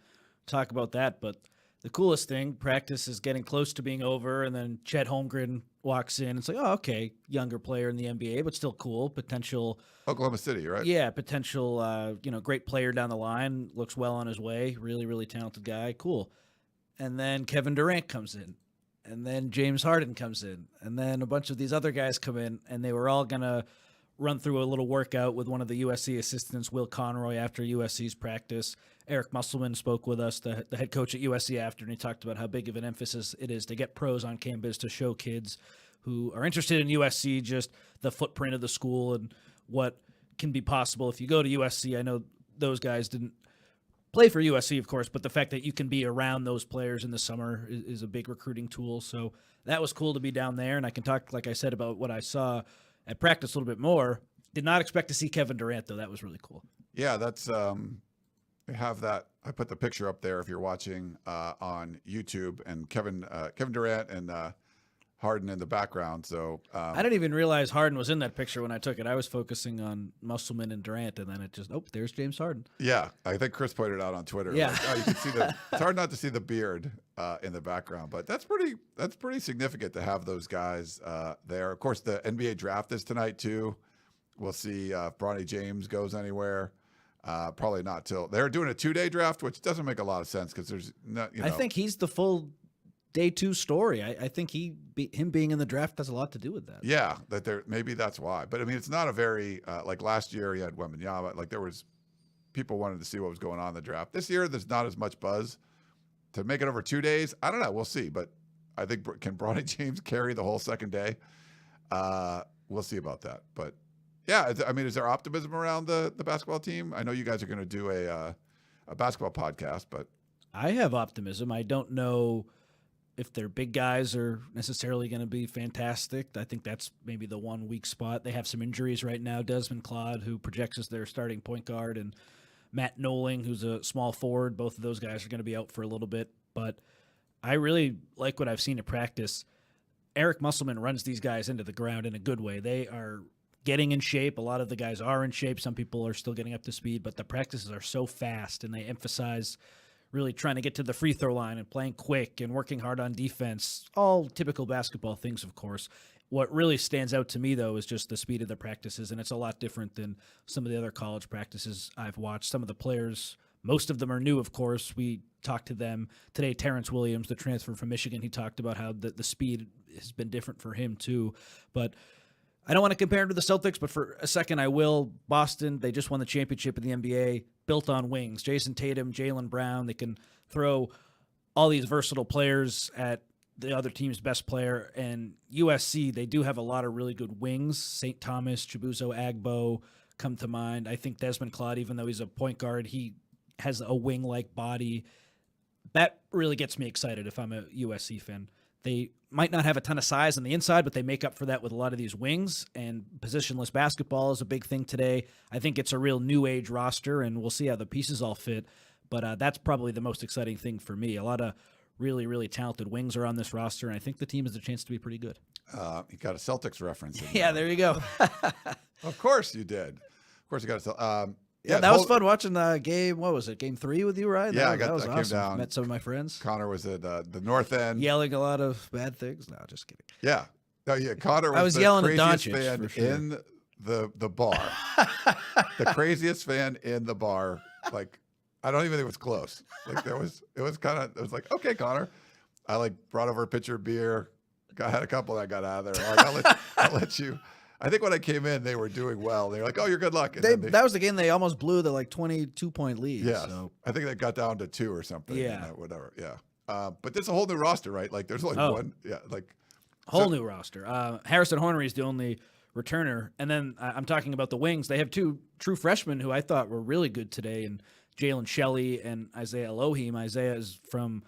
talk about that. But the coolest thing, practice is getting close to being over, and then Chet Holmgren walks in. It's like, oh, okay, younger player in the NBA, but still cool. Potential. Oklahoma City, right? Yeah, potential, great player down the line. Looks well on his way. Really, really talented guy. Cool. And then Kevin Durant comes in. And then James Harden comes in. And then a bunch of these other guys come in, and they were all going to run through a little workout with one of the USC assistants, Will Conroy, after USC's practice. Eric Musselman spoke with us, the head coach at USC, after, and he talked about how big of an emphasis it is to get pros on campus to show kids who are interested in USC just the footprint of the school and what can be possible if you go to USC. I know those guys didn't play for USC, of course, but the fact that you can be around those players in the summer is a big recruiting tool. So that was cool to be down there, and I can talk, like I said, about what I saw at practice a little bit more. Did not expect to see Kevin Durant, though. That was really cool. Yeah, that's we have that. I put the picture up there if you're watching on YouTube, and Kevin Durant and Harden in the background. So I didn't even realize Harden was in that picture when I took it. I was focusing on Musselman and Durant, and then it just, there's James Harden. Yeah, I think Chris pointed it out on Twitter. Yeah, like, you can see it's hard not to see the beard in the background, but that's pretty significant to have those guys there. Of course, the NBA draft is tonight too. We'll see if Bronny James goes anywhere. Probably not till they're doing a 2-day draft, which doesn't make a lot of sense because there's not. I think he's the full day 2 story. I think him being in the draft has a lot to do with that. Yeah, maybe that's why. But I mean, it's not a very like last year he had Wembanyama. Like there was people wanted to see what was going on in the draft. This year there's not as much buzz. To make it over 2 days, I don't know. We'll see. But I think can Bronny James carry the whole second day? We'll see about that. But yeah, I mean, is there optimism around the basketball team? I know you guys are going to do a basketball podcast, but I have optimism. I don't know if their big guys are necessarily going to be fantastic. I think that's maybe the one weak spot. They have some injuries right now. Desmond Claude, who projects as their starting point guard, and Matt Noling, who's a small forward. Both of those guys are going to be out for a little bit. But I really like what I've seen at practice. Eric Musselman runs these guys into the ground in a good way. They are getting in shape. A lot of the guys are in shape. Some people are still getting up to speed, but the practices are so fast, and they emphasize really trying to get to the free throw line and playing quick and working hard on defense. All typical basketball things, of course. What really stands out to me, though, is just the speed of the practices, and it's a lot different than some of the other college practices I've watched. Some of the players, most of them are new, of course. We talked to them today. Terrence Williams, the transfer from Michigan, he talked about how the speed has been different for him, too. But I don't want to compare him to the Celtics, but for a second I will. Boston, they just won the championship in the NBA, built on wings. Jason Tatum, Jaylen Brown, they can throw all these versatile players at the other team's best player. And USC, they do have a lot of really good wings. St. Thomas, Chibuzo Agbo come to mind. I think Desmond Claude, even though he's a point guard, he has a wing-like body. That really gets me excited if I'm a USC fan. They might not have a ton of size on the inside, but they make up for that with a lot of these wings, and positionless basketball is a big thing today. I think it's a real new age roster, and we'll see how the pieces all fit. But that's probably the most exciting thing for me. A lot of really, really talented wings are on this roster, and I think the team has a chance to be pretty good. You got a Celtics reference. Yeah, there you go. Of course you did. Of course you got a yeah, that was fun watching game. What was it? Game 3 with you, Ryan? Yeah, that was I awesome. came down. Met some of my friends. Connor was at the north end, yelling a lot of bad things. No, just kidding. Yeah, no, yeah. Connor was, I was the yelling at craziest Doncic, fan for sure. in the bar. The craziest fan in the bar. Like, I don't even think it was close. Like it was like, okay, Connor. I brought over a pitcher of beer. I had a couple that got out of there. Like, I'll let you. I think when I came in, they were doing well. They were like, "Oh, you're good luck." That was the game they almost blew the 22-point lead. Yeah, so. I think they got down to 2 or something. Yeah, whatever. Yeah, But there's a whole new roster, right? Like there's only one. Yeah, like whole new roster. Harrison Hornery is the only returner. And then I'm talking about the wings. They have two true freshmen who I thought were really good today, and Jalen Shelley and Isaiah Elohim. Isaiah is from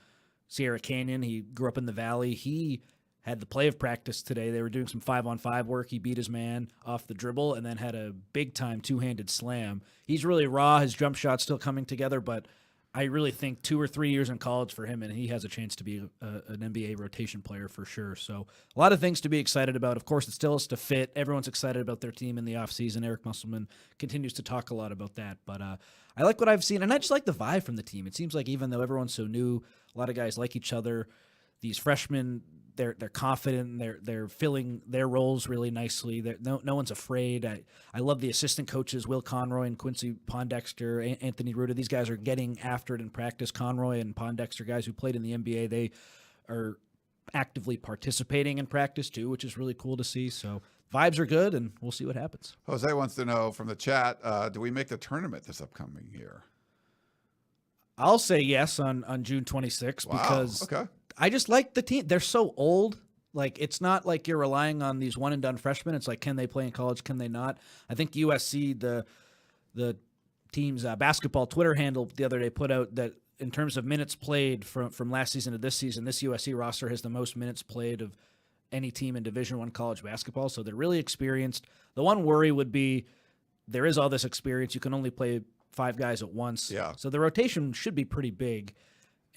Sierra Canyon. He grew up in the Valley. He had the play of practice today. They were doing some 5-on-5 work. He beat his man off the dribble and then had a big-time two-handed slam. He's really raw. His jump shot's still coming together, but I really think 2 or 3 years in college for him, and he has a chance to be an NBA rotation player for sure. So a lot of things to be excited about. Of course, it still has to fit. Everyone's excited about their team in the offseason. Eric Musselman continues to talk a lot about that. But I like what I've seen, and I just like the vibe from the team. It seems like even though everyone's so new, a lot of guys like each other. These freshmen, they're confident. They're filling their roles really nicely. No one's afraid. I love the assistant coaches, Will Conroy and Quincy Pondexter, Anthony Ruda. These guys are getting after it in practice. Conroy and Pondexter, guys who played in the NBA, they are actively participating in practice too, which is really cool to see. So vibes are good, and we'll see what happens. Jose wants to know from the chat, do we make the tournament this upcoming year? I'll say yes on June 26th because I just like the team. They're so old. Like, it's not like you're relying on these one-and-done freshmen. It's like, can they play in college? Can they not? I think USC, the team's basketball Twitter handle the other day put out that in terms of minutes played from last season to this season, this USC roster has the most minutes played of any team in Division I college basketball. So they're really experienced. The one worry would be there is all this experience. You can only play 5 guys at once. Yeah. So the rotation should be pretty big.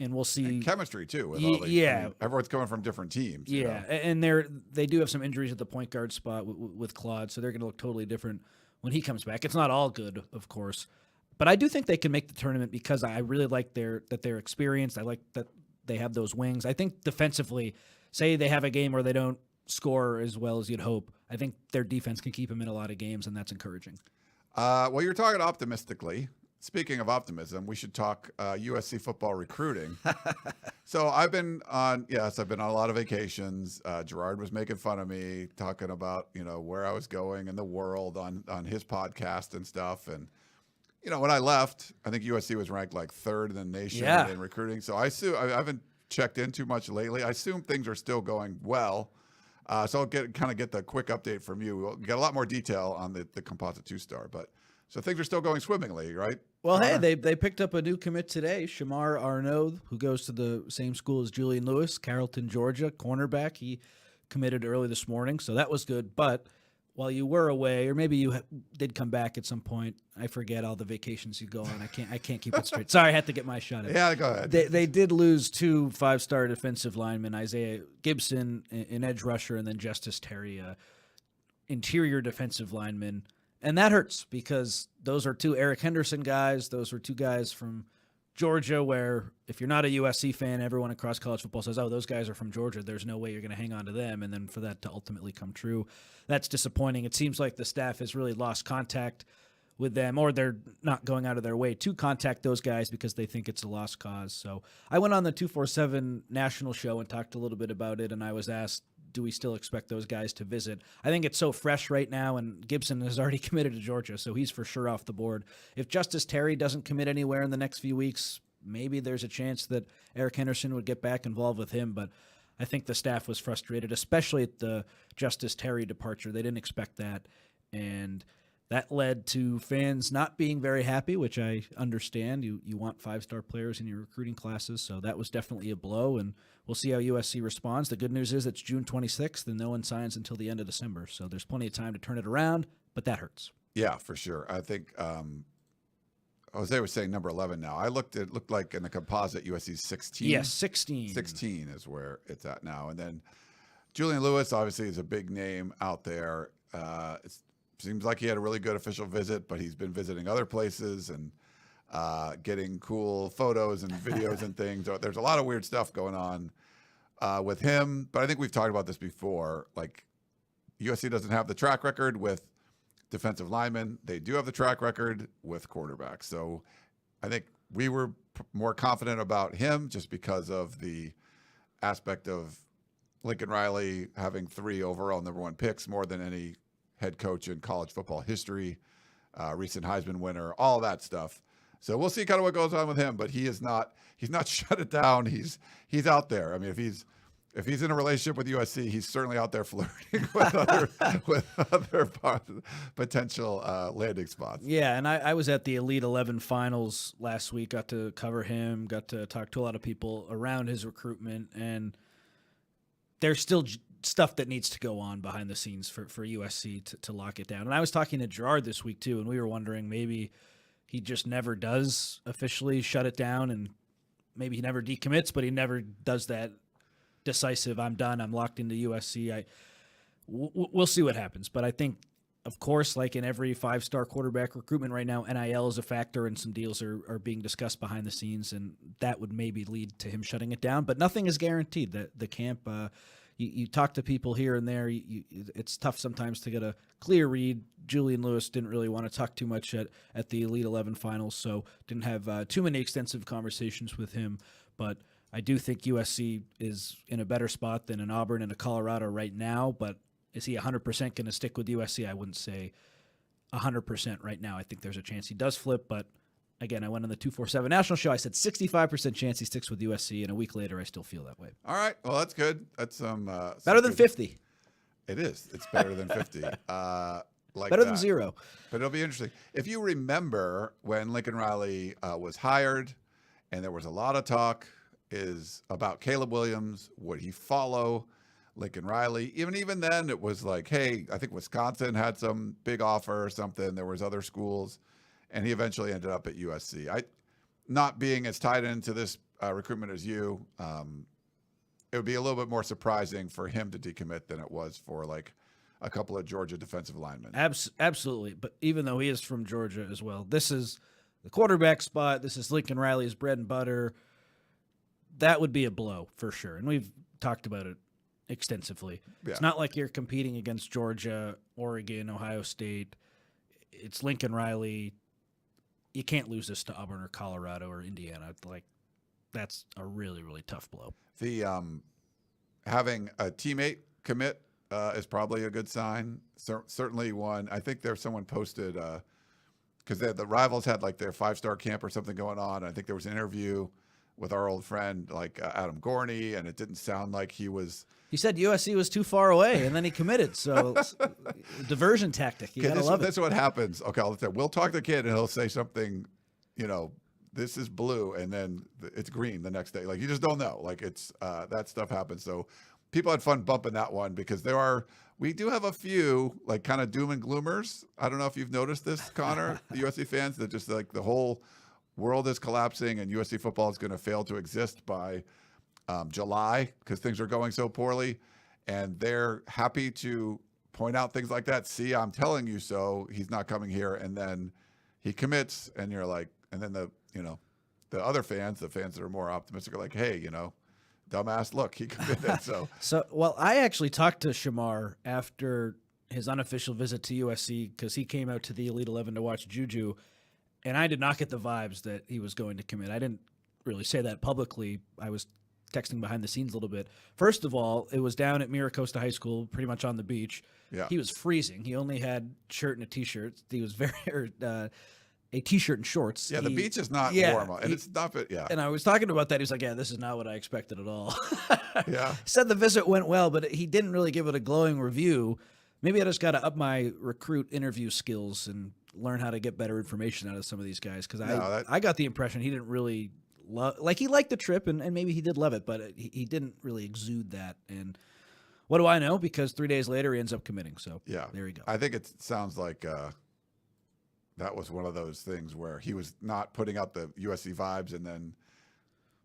And we'll see. And chemistry too. With all the, I mean, everyone's coming from different teams. Yeah, and they do have some injuries at the point guard spot with Claude, so they're going to look totally different when he comes back. It's not all good, of course, but I do think they can make the tournament because I really like that they're experienced. I like that they have those wings. I think defensively, say they have a game where they don't score as well as you'd hope, I think their defense can keep them in a lot of games, and that's encouraging. Well, you're talking optimistically. Speaking of optimism, we should talk USC football recruiting. So I've been on a lot of vacations. Gerard was making fun of me, talking about, where I was going in the world on his podcast and stuff. And, when I left, I think USC was ranked like 3rd in the nation in recruiting. So I haven't checked in too much lately. I assume things are still going well. So I'll get the quick update from you. We'll get a lot more detail on the composite 2-star, but so things are still going swimmingly, right? Well, hey, they picked up a new commit today, Shamar Arnaud, who goes to the same school as Julian Lewis, Carrollton, Georgia, cornerback. He committed early this morning, so that was good. But while you were away, or maybe you did come back at some point, I forget all the vacations you go on. I can't keep it straight. Sorry, I had to get my shot at it. Yeah, go ahead. They did lose 2 5-star defensive linemen, Isaiah Gibson, an edge rusher, and then Justice Terry, interior defensive lineman. And that hurts because those are 2 Eric Henderson guys. Those are 2 guys from Georgia where if you're not a USC fan, everyone across college football says, oh, those guys are from Georgia. There's no way you're going to hang on to them. And then for that to ultimately come true, that's disappointing. It seems like the staff has really lost contact with them, or they're not going out of their way to contact those guys because they think it's a lost cause. So I went on the 247 national show and talked a little bit about it, and I was asked, do we still expect those guys to visit? I think it's so fresh right now, and Gibson has already committed to Georgia, so he's for sure off the board. If Justice Terry doesn't commit anywhere in the next few weeks, maybe there's a chance that Eric Henderson would get back involved with him, but I think the staff was frustrated, especially at the Justice Terry departure. They didn't expect that, and that led to fans not being very happy, which I understand. You want 5-star players in your recruiting classes, so that was definitely a blow, and we'll see how USC responds. The good news is it's June 26th, and no one signs until the end of December, so there's plenty of time to turn it around, but that hurts. Yeah, for sure. I think Jose was saying number 11 now. It looked like in the composite USC's 16. Yes, 16. 16 is where it's at now. And then Julian Lewis obviously is a big name out there. It seems like he had a really good official visit, but he's been visiting other places and getting cool photos and videos and things. There's a lot of weird stuff going on with him, but I think we've talked about this before. Like, USC doesn't have the track record with defensive linemen. They do have the track record with quarterbacks. So I think we were more confident about him just because of the aspect of Lincoln Riley having 3 overall number 1 picks, more than any head coach in college football history, recent Heisman winner, all that stuff. So we'll see kind of what goes on with him, but he's not shut it down. He's out there. I mean, if he's in a relationship with USC, he's certainly out there flirting with other potential landing spots. Yeah, and I was at the Elite 11 finals last week, got to cover him, got to talk to a lot of people around his recruitment, and there's still stuff that needs to go on behind the scenes for USC to lock it down. And I was talking to Gerard this week too, and we were wondering maybe he just never does officially shut it down, and maybe he never decommits, but he never does that decisive, I'm done, I'm locked into USC. We'll see what happens. But I think, of course, like in every 5-star quarterback recruitment right now, NIL is a factor, and some deals are being discussed behind the scenes, and that would maybe lead to him shutting it down. But nothing is guaranteed. The camp, you talk to people here and there. It's tough sometimes to get a clear read. Julian Lewis didn't really want to talk too much at the Elite 11 finals, so didn't have too many extensive conversations with him. But I do think USC is in a better spot than an Auburn and a Colorado right now, but is he 100% going to stick with USC? I wouldn't say 100% right now. I think there's a chance he does flip, but again, I went on the 247 National Show. I said 65% chance he sticks with USC, and a week later I still feel that way. All right. Well, that's good. That's better than 50. It is. It's better than 50. Better than 0. But it'll be interesting. If you remember when Lincoln Riley was hired, and there was a lot of talk is about Caleb Williams. Would he follow Lincoln Riley? Even then, it was like, hey, I think Wisconsin had some big offer or something. There was other schools, and he eventually ended up at USC. Not being as tied into this recruitment as you, it would be a little bit more surprising for him to decommit than it was for like a couple of Georgia defensive linemen. Absolutely. But even though he is from Georgia as well, this is the quarterback spot. This is Lincoln Riley's bread and butter. That would be a blow for sure. And we've talked about it extensively. Yeah. It's not like you're competing against Georgia, Oregon, Ohio State. It's Lincoln Riley. You can't lose this to Auburn or Colorado or Indiana. Like, that's a really, really tough blow. The having a teammate commit is probably a good sign. Certainly one. I think someone posted because the Rivals had like their 5-star camp or something going on. I think there was an interview with our old friend like Adam Gorney, and it didn't sound like he was. He said USC was too far away, and then he committed. So diversion tactic. You gotta love it. That's what happens. Okay, we'll talk to the kid, and he'll say something, this is blue, and then it's green the next day. Like, you just don't know. Like, it's that stuff happens. So people had fun bumping that one because we do have a few like kind of doom and gloomers. I don't know if you've noticed this, Connor, the USC fans, that just like the whole world is collapsing and USC football is going to fail to exist by July because things are going so poorly, and they're happy to point out things like that. See, I'm telling you so. He's not coming here, and then he commits, and you're like, and then the other fans, the fans that are more optimistic, are like, hey, dumbass, look, he committed. Well, I actually talked to Shamar after his unofficial visit to USC because he came out to the Elite 11 to watch Juju. And I did not get the vibes that he was going to commit. I didn't really say that publicly. I was texting behind the scenes a little bit. First of all, it was down at Mira Costa High School, pretty much on the beach. Yeah. He was freezing. He only had shirt and a T-shirt. He was a T-shirt and shorts. Yeah, the beach is not warm. And it's not, yeah. And I was talking about that. He's like, yeah, this is not what I expected at all. Yeah. Said the visit went well, but he didn't really give it a glowing review. Maybe I just got to up my recruit interview skills and learn how to get better information out of some of these guys, because I got the impression he didn't really he liked the trip and maybe he did love it, but he didn't really exude that. And what do I know? Because 3 days later he ends up committing. So yeah, there you go. I think it sounds like that was one of those things where he was not putting out the USC vibes, and then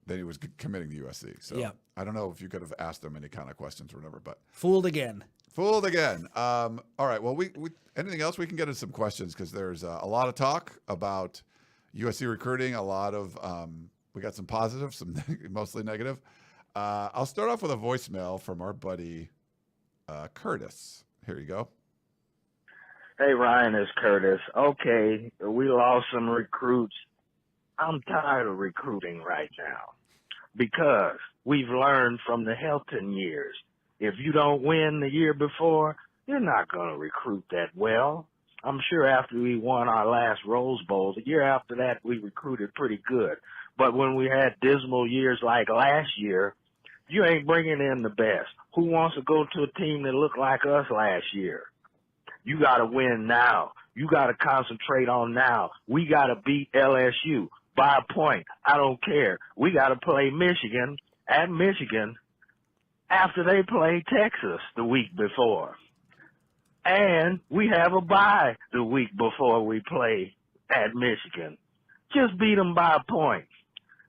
he was committing to USC. So yeah. I don't know if you could have asked him any kind of questions or whatever, but fooled again. All right. Well, we anything else? We can get into some questions because there's a lot of talk about USC recruiting. A lot of we got some positive, some mostly negative. I'll start off with a voicemail from our buddy Curtis. Here you go. Hey, Ryan, it's Curtis. Okay, we lost some recruits. I'm tired of recruiting right now because we've learned from the Helton years. If you don't win the year before, you're not going to recruit that well. I'm sure after we won our last Rose Bowl, the year after that, we recruited pretty good. But when we had dismal years like last year, you ain't bringing in the best. Who wants to go to a team that looked like us last year? You got to win now. You got to concentrate on now. We got to beat LSU by a point. I don't care. We got to play Michigan at Michigan after they play Texas the week before. And we have a bye the week before we play at Michigan. Just beat them by a point.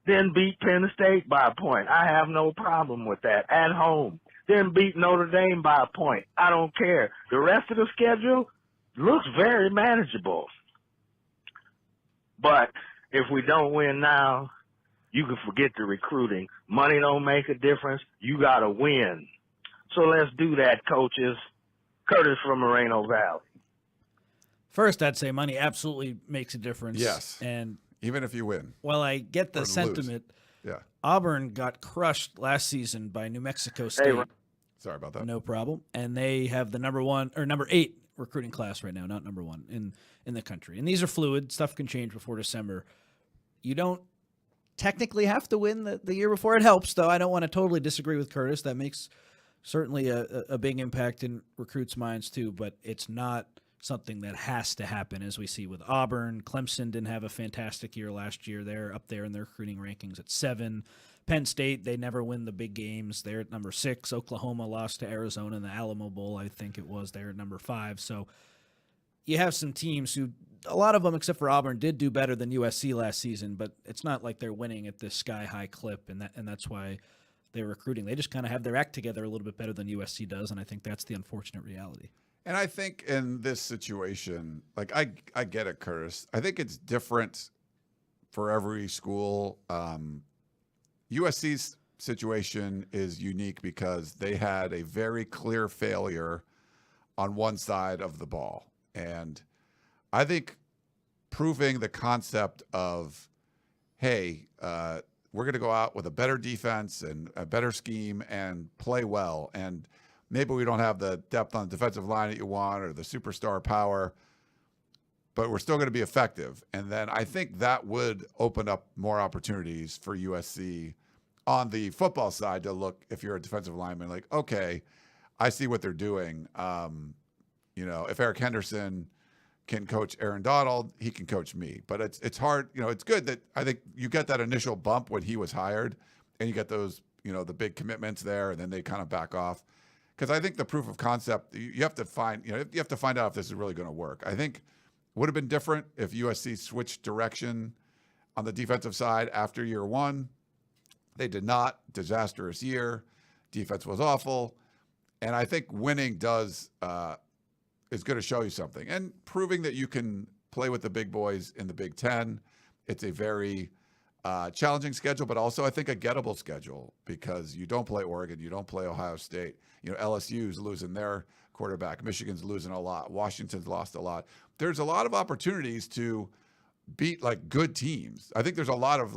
Then beat Penn State by a point. I have no problem with that. At home. Then beat Notre Dame by a point. I don't care. The rest of the schedule looks very manageable. But if we don't win now, you can forget the recruiting. Money don't make a difference. You got to win. So let's do that, coaches. Curtis from Moreno Valley. First, I'd say money absolutely makes a difference. Yes. And even if you win. well, I get the Or sentiment. Yeah. Auburn got crushed last season by New Mexico State. Sorry about that. No problem. And they have the number 8 recruiting class right now, not number 1 in the country. And these are fluid. Stuff can change before December. You don't technically have to win the year before. It helps, though. I don't want to totally disagree with Curtis. That makes certainly a big impact in recruits' minds, too. But it's not something that has to happen, as we see with Auburn. Clemson didn't have a fantastic year last year. They're up there in their recruiting rankings at 7. Penn State, they never win the big games. They're at number 6. Oklahoma lost to Arizona in the Alamo Bowl, I think it was. They're at number 5. So you have some teams who, a lot of them except for Auburn, did do better than USC last season, but it's not like they're winning at this sky-high clip, and that's why they're recruiting. They just kind of have their act together a little bit better than USC does, and I think that's the unfortunate reality. And I think in this situation, like I get it, Curtis. I think it's different for every school. USC's situation is unique because they had a very clear failure on one side of the ball. And I think proving the concept of, hey, we're going to go out with a better defense and a better scheme and play well. And maybe we don't have the depth on the defensive line that you want or the superstar power, but we're still going to be effective. And then I think that would open up more opportunities for USC on the football side to look, if you're a defensive lineman, like, okay, I see what they're doing. If Eric Henderson can coach Aaron Donald, he can coach me. But it's hard. It's good that I think you get that initial bump when he was hired and you get those, the big commitments there, and then they kind of back off. Because I think the proof of concept, you have to find out if this is really going to work. I think it would have been different if USC switched direction on the defensive side after year 1. They did not. Disastrous year. Defense was awful. And I think winning is going to show you something. And proving that you can play with the big boys in the Big Ten. It's a very challenging schedule, but also I think a gettable schedule because you don't play Oregon. You don't play Ohio State. LSU's losing their quarterback. Michigan's losing a lot. Washington's lost a lot. There's a lot of opportunities to beat good teams. I think there's a lot of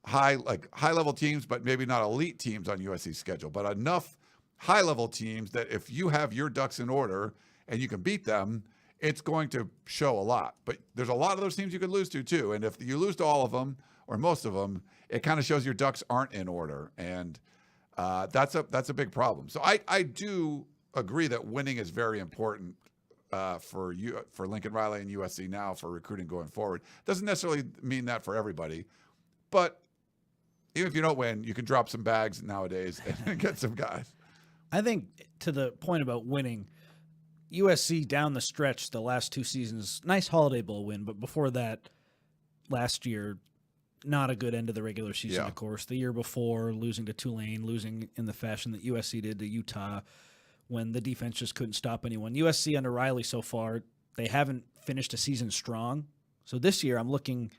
high level teams, but maybe not elite teams on USC's schedule, but enough high level teams that if you have your ducks in order and you can beat them, it's going to show a lot. But there's a lot of those teams you could lose to too. And if you lose to all of them or most of them, it kind of shows your ducks aren't in order. And that's a big problem. So I do agree that winning is very important for Lincoln Riley and USC now for recruiting going forward. Doesn't necessarily mean that for everybody, but even if you don't win, you can drop some bags nowadays and get some guys. I think to the point about winning, USC down the stretch the last 2 seasons, nice Holiday Bowl win, but before that, last year, not a good end of the regular season, of course. The year before, losing to Tulane, losing in the fashion that USC did to Utah when the defense just couldn't stop anyone. USC under Riley so far, they haven't finished a season strong. So this year I'm looking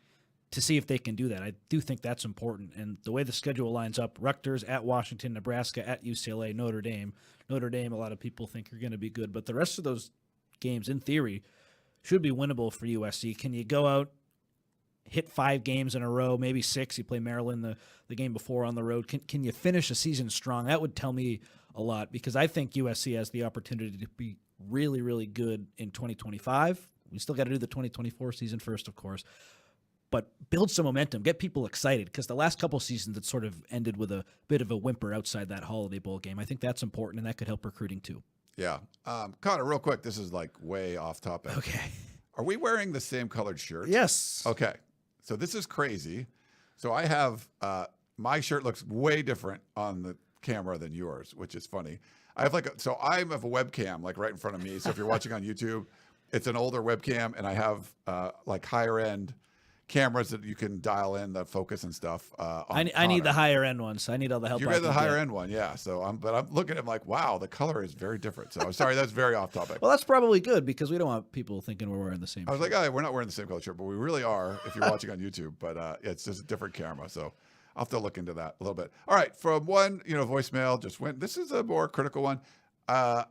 to see if they can do that. I do think that's important. And the way the schedule lines up, Rutgers at Washington, Nebraska at UCLA, Notre Dame. Notre Dame, a lot of people think are going to be good. But the rest of those games, in theory, should be winnable for USC. Can you go out, hit 5 games in a row, maybe 6? You play Maryland the game before on the road. Can you finish a season strong? That would tell me a lot because I think USC has the opportunity to be really, really good in 2025. We still got to do the 2024 season first, of course. But build some momentum, get people excited, because the last couple seasons it sort of ended with a bit of a whimper outside that Holiday Bowl game. I think that's important, and that could help recruiting too. Yeah. Connor, real quick, this is like way off topic. Okay. Are we wearing the same colored shirt? Yes. Okay. So this is crazy. So I have, my shirt looks way different on the camera than yours, which is funny. I have so I have a webcam like right in front of me. So if you're watching on YouTube, it's an older webcam, and I have like higher end cameras that you can dial in the focus and stuff. I need the higher end ones. I need all the help. You got the higher end one, yeah. So I'm looking at him like, wow, the color is very different. So sorry, that's very off topic. Well, that's probably good because we don't want people thinking we're wearing the same. I was like, oh, we're not wearing the same color shirt, but we really are if you're watching on YouTube. But it's just a different camera, so I'll have to look into that a little bit. All right, from one voicemail just went. This is a more critical one. I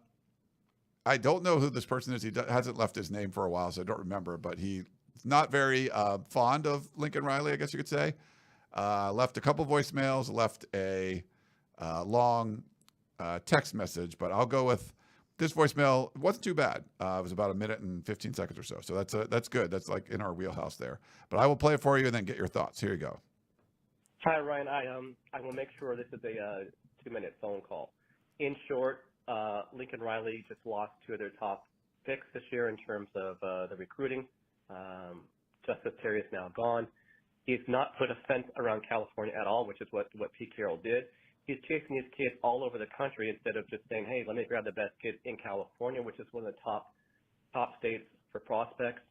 don't know who this person is. He hasn't left his name for a while, so I don't remember. But he's not very fond of Lincoln Riley, I guess you could say. Left a couple voicemails, left a long text message, but I'll go with this voicemail. It wasn't too bad. It was about 1 minute and 15 seconds or so. So that's good. That's like in our wheelhouse there. But I will play it for you and then get your thoughts. Here you go. Hi, Ryan. I will make sure this is a 2-minute phone call. In short, Lincoln Riley just lost 2 of their top picks this year in terms of the recruiting. Justice Terry is now gone. He's not put a fence around California at all, which is what Pete Carroll did. He's chasing his kids all over the country instead of just saying, hey, let me grab the best kid in California, which is one of the top states for prospects.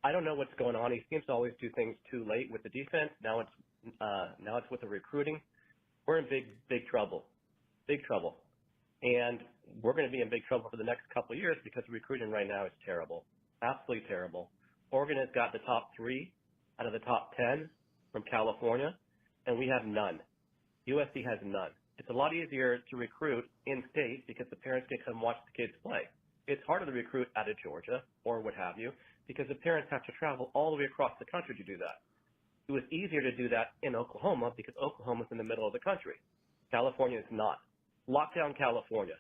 I don't know what's going on. He seems to always do things too late with the defense. Now it's with the recruiting. We're in big trouble. Big trouble. And we're going to be in big trouble for the next couple of years because recruiting right now is terrible. Absolutely terrible. Oregon has got the top 3 out of the top 10 from California, and we have none. USC has none. It's a lot easier to recruit in-state because the parents can come watch the kids play. It's harder to recruit out of Georgia or what have you because the parents have to travel all the way across the country to do that. It was easier to do that in Oklahoma because Oklahoma's in the middle of the country. California is not. Lockdown California.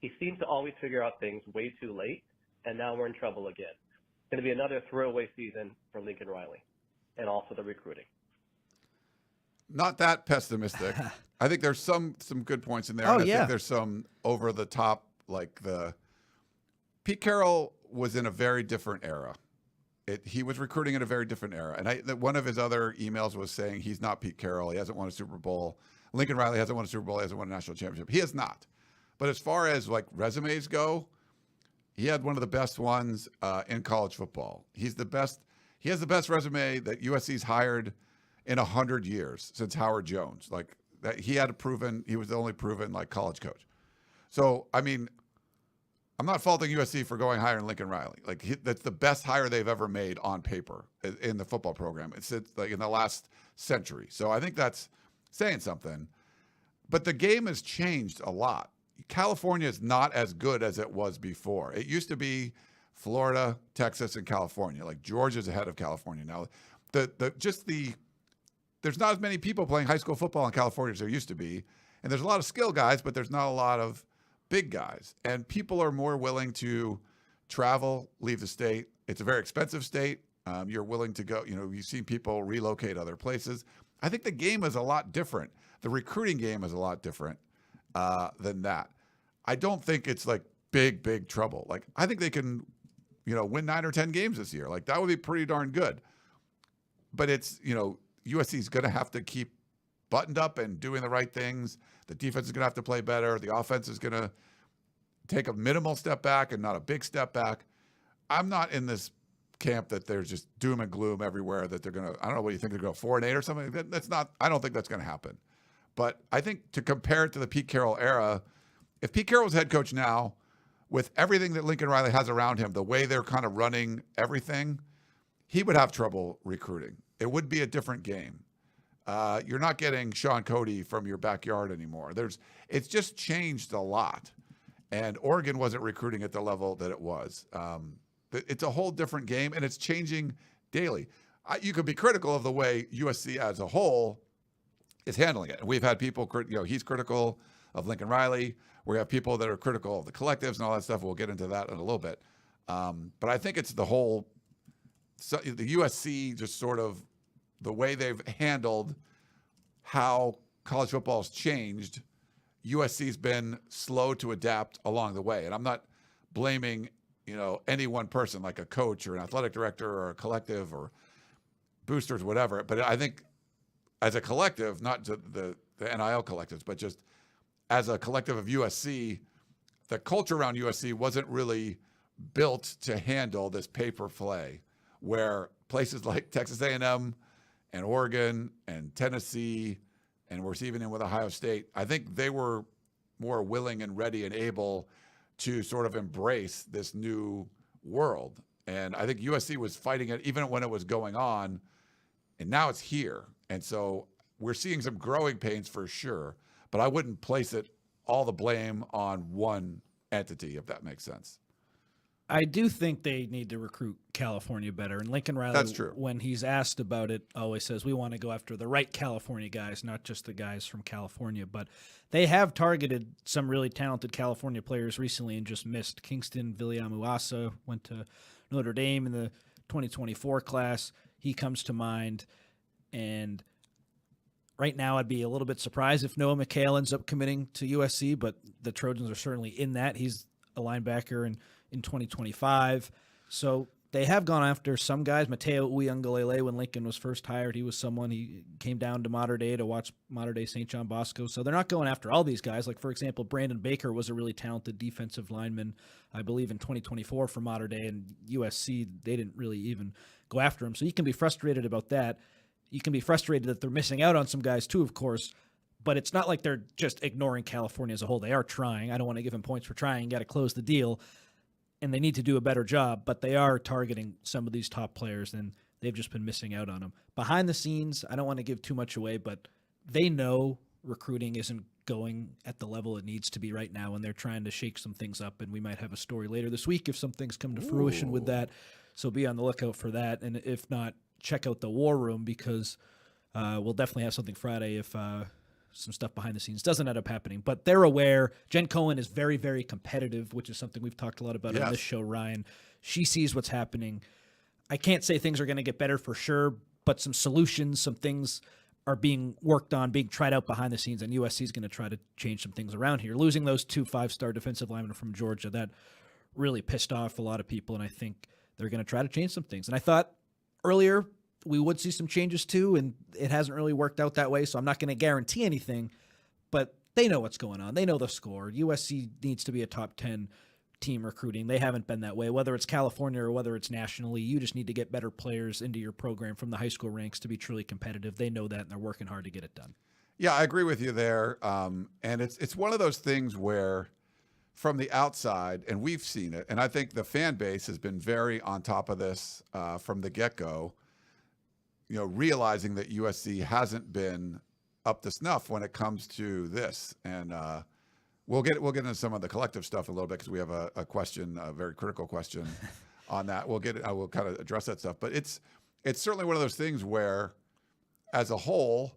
He seems to always figure out things way too late, and now we're in trouble again. It's going to be another throwaway season for Lincoln Riley and also the recruiting. Not that pessimistic. I think there's some good points in there. Oh, and I yeah. think there's some over the top, like Pete Carroll was in a very different era. He was recruiting in a very different era. And one of his other emails was saying he's not Pete Carroll. He hasn't won a Super Bowl. Lincoln Riley hasn't won a Super Bowl. He hasn't won a national championship. He has not. But as far as like resumes go, he had one of the best ones in college football. He's the best. He has the best resume that USC's hired in 100 years since Howard Jones. Like that, he was the only proven like college coach. So I mean, I'm not faulting USC for going higher than Lincoln Riley. Like that's the best hire they've ever made on paper in the football program. It's like in the last century. So I think that's saying something. But the game has changed a lot. California is not as good as it was before. It used to be Florida, Texas, and California. Like Georgia's ahead of California now. There's not as many people playing high school football in California as there used to be. And there's a lot of skill guys, but there's not a lot of big guys. And people are more willing to travel, leave the state. It's a very expensive state. You're willing to go, you've seen people relocate other places. I think the game is a lot different. The recruiting game is a lot different than that. I don't think it's like big trouble. Like I think they can, win 9 or 10 games this year. Like that would be pretty darn good. But it's, USC is going to have to keep buttoned up and doing the right things. The defense is going to have to play better. The offense is going to take a minimal step back and not a big step back. I'm not in this camp that there's just doom and gloom everywhere that they're going to, I don't know what you think, they're going to go 4-8 or something. That's not, I don't think that's going to happen. But I think to compare it to the Pete Carroll era, if Pete Carroll was head coach now, with everything that Lincoln Riley has around him, the way they're kind of running everything, he would have trouble recruiting. It would be a different game. You're not getting Sean Cody from your backyard anymore. It's just changed a lot. And Oregon wasn't recruiting at the level that it was. It's a whole different game, and it's changing daily. You could be critical of the way USC as a whole is handling it. And we've had people, he's critical of Lincoln Riley. We have people that are critical of the collectives and all that stuff. We'll get into that in a little bit. But I think it's the whole, the USC just sort of the way they've handled how college football has changed. USC's been slow to adapt along the way. And I'm not blaming, any one person like a coach or an athletic director or a collective or boosters, whatever. But I think as a collective, not the NIL collectives, but just as a collective of USC, the culture around USC wasn't really built to handle this pay-per-play, where places like Texas A&M and Oregon and Tennessee, and we're even in with Ohio State, I think they were more willing and ready and able to sort of embrace this new world. And I think USC was fighting it even when it was going on, and now it's here. And so we're seeing some growing pains for sure, but I wouldn't place all the blame on one entity, if that makes sense. I do think they need to recruit California better. And Lincoln Riley, That's true. When he's asked about it, always says we want to go after the right California guys, not just the guys from California. But they have targeted some really talented California players recently and just missed. Kingston Viliamuasa went to Notre Dame in the 2024 class. He comes to mind. And right now I'd be a little bit surprised if Noah McHale ends up committing to USC, but the Trojans are certainly in that. He's a linebacker in 2025. So they have gone after some guys. Mateo Uyunglele, when Lincoln was first hired, he was someone, he came down to Mater Dei to watch Mater Dei St. John Bosco. So they're not going after all these guys. Like, for example, Brandon Baker was a really talented defensive lineman, I believe, in 2024 for Mater Dei, and USC, they didn't really even go after him. So you can be frustrated about that. You can be frustrated that they're missing out on some guys too, of course, but it's not like they're just ignoring California as a whole. They are trying. I don't want to give them points for trying. You got to close the deal. And they need to do a better job, but they are targeting some of these top players, and they've just been missing out on them. Behind the scenes, I don't want to give too much away, but they know recruiting isn't going at the level it needs to be right now, and they're trying to shake some things up, and we might have a story later this week if some things come to fruition with that. So be on the lookout for that, and if not, check out the War Room, because we'll definitely have something Friday if some stuff behind the scenes doesn't end up happening. But they're aware. Jen Cohen is very, very competitive, which is something we've talked a lot about on this show, Ryan. She sees what's happening. I can't say things are going to get better for sure, but some solutions, some things are being worked on, being tried out behind the scenes, and USC is going to try to change some things around here. Losing those 2 5-star defensive linemen from Georgia, that really pissed off a lot of people, and I think they're going to try to change some things. And I thought earlier we would see some changes too, and it hasn't really worked out that way, so I'm not going to guarantee anything, but they know what's going on. They know the score. USC needs to be a top 10 team recruiting. They haven't been that way, whether it's California or whether it's nationally. You just need to get better players into your program from the high school ranks to be truly competitive. They know that, and they're working hard to get it done. Yeah, I agree with you there. And it's one of those things where from the outside, and we've seen it, and I think the fan base has been very on top of this from the get-go, realizing that USC hasn't been up to snuff when it comes to this. And we'll get into some of the collective stuff a little bit, because we have a question, a very critical question on that. We'll kind of address that stuff. But it's certainly one of those things where, as a whole,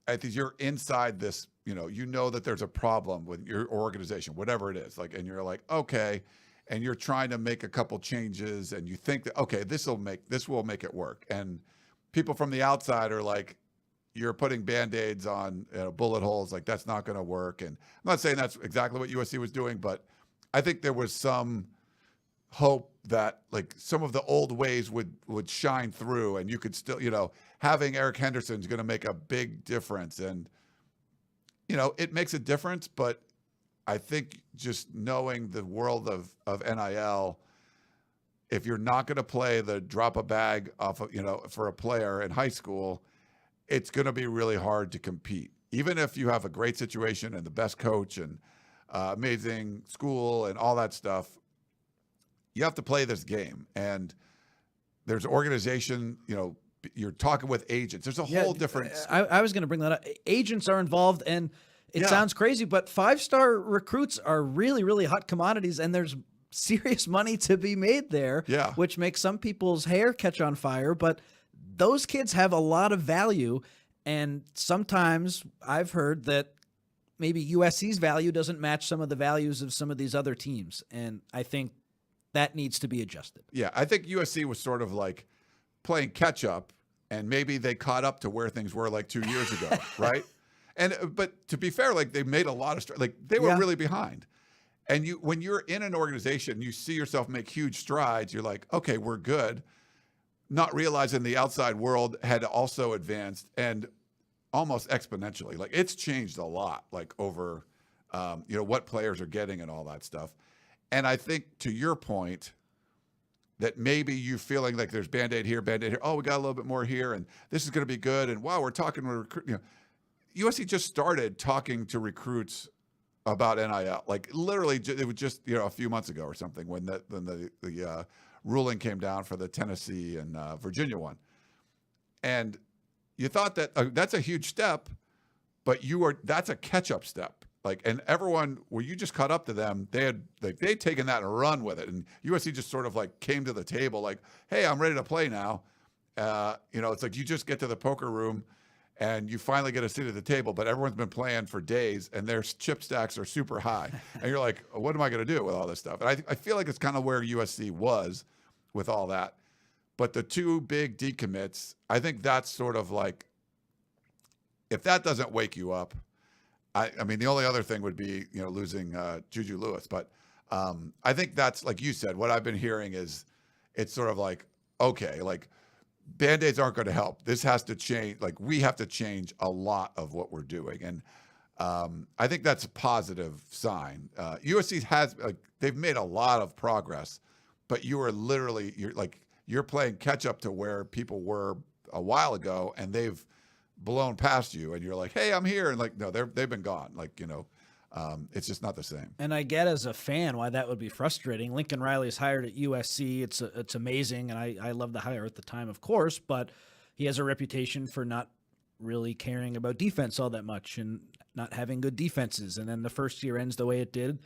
I think you're inside this, that there's a problem with your organization, whatever it is, and you're like, okay, and you're trying to make a couple changes, and you think that, okay, this will make it work. And people from the outside are like, you're putting Band-Aids on bullet holes, like that's not going to work. And I'm not saying that's exactly what USC was doing, but I think there was some hope that like some of the old ways would shine through, and you could still, having Eric Henderson is going to make a big difference. And, it makes a difference, but I think just knowing the world of NIL, if you're not going to play the drop a bag off of, for a player in high school, it's going to be really hard to compete. Even if you have a great situation and the best coach and amazing school and all that stuff, you have to play this game. And there's organization, you're talking with agents. There's a whole different. I was going to bring that up. Agents are involved, and it sounds crazy, but 5-star recruits are really, really hot commodities, and there's serious money to be made there, which makes some people's hair catch on fire. But those kids have a lot of value, and sometimes I've heard that maybe USC's value doesn't match some of the values of some of these other teams. And I think that needs to be adjusted. Yeah, I think USC was sort of like playing catch up, and maybe they caught up to where things were like 2 years ago, right? But to be fair, like they made a lot of they were really behind. And when you're in an organization, you see yourself make huge strides. You're like, okay, we're good. Not realizing the outside world had also advanced and almost exponentially. Like it's changed a lot, like over, what players are getting and all that stuff. And I think to your point, that maybe you feeling like there's Band-Aid here. Oh, we got a little bit more here, and this is going to be good. And wow, we're talking to USC just started talking to recruits about NIL. Like literally, it was just a few months ago or something when the ruling came down for the Tennessee and Virginia one. And you thought that that's a huge step, but that's a catch-up step. Like, and everyone, where you just caught up to them, they'd taken that and run with it. And USC just sort of like came to the table like, hey, I'm ready to play now. It's like you just get to the poker room and you finally get a seat at the table, but everyone's been playing for days and their chip stacks are super high. And you're like, what am I going to do with all this stuff? And I feel like it's kind of where USC was with all that. But the two big decommits, I think that's sort of like, if that doesn't wake you up, I mean, the only other thing would be, losing Juju Lewis. But I think that's, like you said, what I've been hearing is it's sort of like, okay, like Band-Aids aren't going to help. This has to change. Like we have to change a lot of what we're doing. And I think that's a positive sign. USC they've made a lot of progress, but you're playing catch up to where people were a while ago, and they've blown past you, and you're like, hey, I'm here. And like, no, they've been gone. Like, it's just not the same. And I get as a fan why that would be frustrating. Lincoln Riley is hired at USC. It's amazing. And I love the hire at the time, of course, but he has a reputation for not really caring about defense all that much and not having good defenses. And then the first year ends the way it did.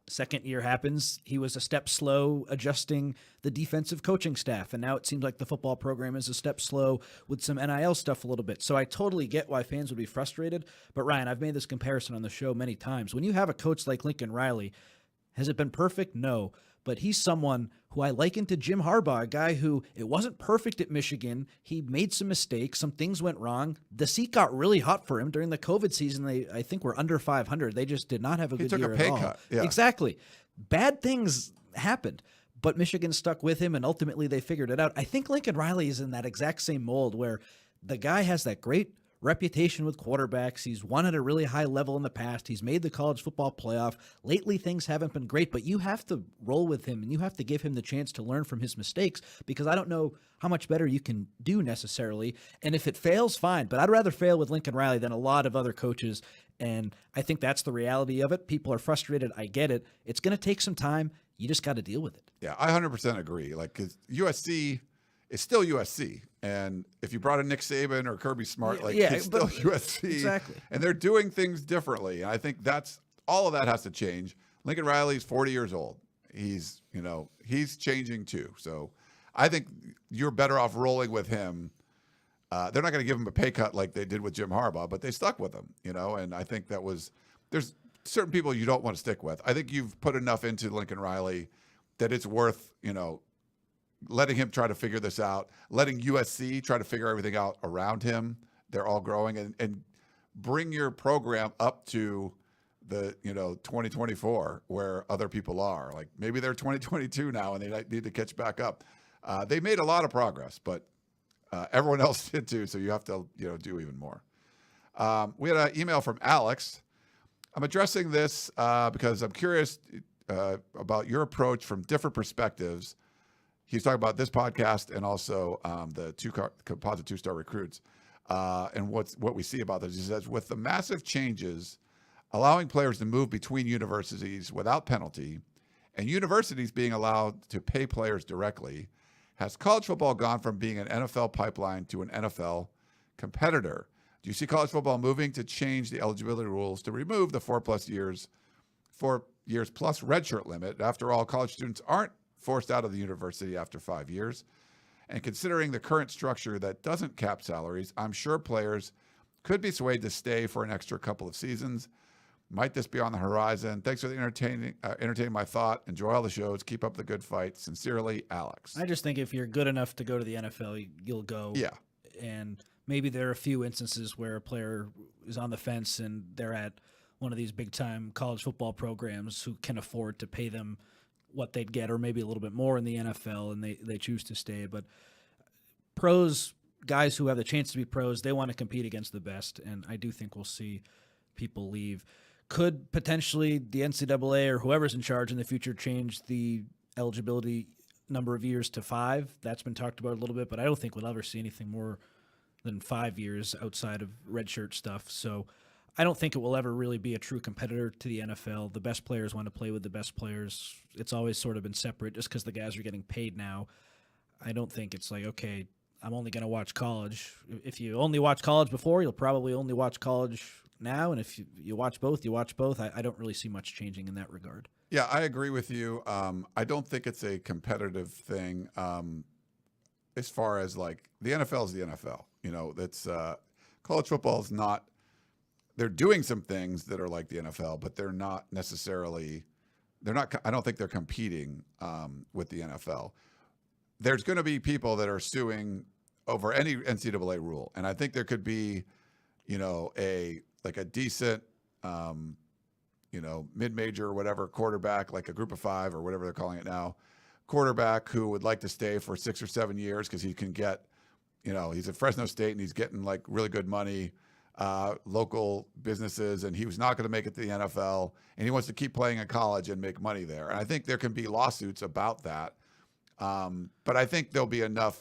Second year happens. He was a step slow adjusting the defensive coaching staff. And now it seems like the football program is a step slow with some NIL stuff a little bit. So I totally get why fans would be frustrated. But Ryan, I've made this comparison on the show many times. When you have a coach like Lincoln Riley, has it been perfect? No. But he's someone who I liken to Jim Harbaugh, a guy who it wasn't perfect at Michigan. He made some mistakes. Some things went wrong. The seat got really hot for him during the COVID season. They, I think, were under 500. They just did not have a good year at all. He took a pay cut. Yeah. Exactly. Bad things happened, but Michigan stuck with him, and ultimately they figured it out. I think Lincoln Riley is in that exact same mold where the guy has that great reputation with quarterbacks. He's won at a really high level in the past. He's made the college football playoff. Lately, things haven't been great, but you have to roll with him and you have to give him the chance to learn from his mistakes, because I don't know how much better you can do necessarily. And if it fails, fine, but I'd rather fail with Lincoln Riley than a lot of other coaches. And I think that's the reality of it. People are frustrated. I get it. It's going to take some time. You just got to deal with it. Yeah, I 100% agree. Like, 'cause USC is still USC. And if you brought in Nick Saban or Kirby Smart, it's still USC. Exactly. And they're doing things differently. And I think all of that has to change. Lincoln Riley's 40 years old. He's changing too. So I think you're better off rolling with him. They're not going to give him a pay cut like they did with Jim Harbaugh, but they stuck with him, and I think there's certain people you don't want to stick with. I think you've put enough into Lincoln Riley that it's worth, letting him try to figure this out, letting USC try to figure everything out around him. They're all growing, and bring your program up to the 2024 where other people are. Like maybe they're 2022 now and they need to catch back up. They made a lot of progress, but everyone else did too, so you have to do even more. We had an email from Alex. I'm addressing this because I'm curious about your approach from different perspectives. He's talking about this podcast and also the composite two-star recruits and what we see about this. He says, with the massive changes allowing players to move between universities without penalty and universities being allowed to pay players directly, has college football gone from being an NFL pipeline to an NFL competitor? Do you see college football moving to change the eligibility rules to remove the 4 years plus redshirt limit? After all, college students aren't forced out of the university after 5 years. And considering the current structure that doesn't cap salaries, I'm sure players could be swayed to stay for an extra couple of seasons. Might this be on the horizon? Thanks for the entertaining my thought. Enjoy all the shows. Keep up the good fight. Sincerely, Alex. I just think if you're good enough to go to the NFL, you'll go. Yeah. And maybe there are a few instances where a player is on the fence and they're at one of these big-time college football programs who can afford to pay them what they'd get or maybe a little bit more in the NFL, and they choose to stay. But pros, guys who have the chance to be pros, they want to compete against the best, and I do think we'll see people leave. Could potentially the NCAA or whoever's in charge in the future change the eligibility number of years to 5? That's been talked about a little bit, but I don't think we'll ever see anything more than 5 years outside of redshirt stuff. So I don't think it will ever really be a true competitor to the NFL. The best players want to play with the best players. It's always sort of been separate just because the guys are getting paid now. I don't think it's like, okay, I'm only going to watch college. If you only watch college before, you'll probably only watch college now. And if you watch both, you watch both. I don't really see much changing in that regard. Yeah, I agree with you. I don't think it's a competitive thing as far as like the NFL is the NFL. You know, that's college football is not. They're doing some things that are like the NFL, but they're not necessarily. They're not. I don't think they're competing with the NFL. There's going to be people that are suing over any NCAA rule, and I think there could be, you know, a decent, you know, mid-major or whatever quarterback, like a group of 5 or whatever they're calling it now, quarterback who would like to stay for 6 or 7 years because he can get, you know, he's at Fresno State and he's getting like really good money, local businesses, and he was not going to make it to the NFL, and he wants to keep playing in college and make money there. And I think there can be lawsuits about that. But I think there'll be enough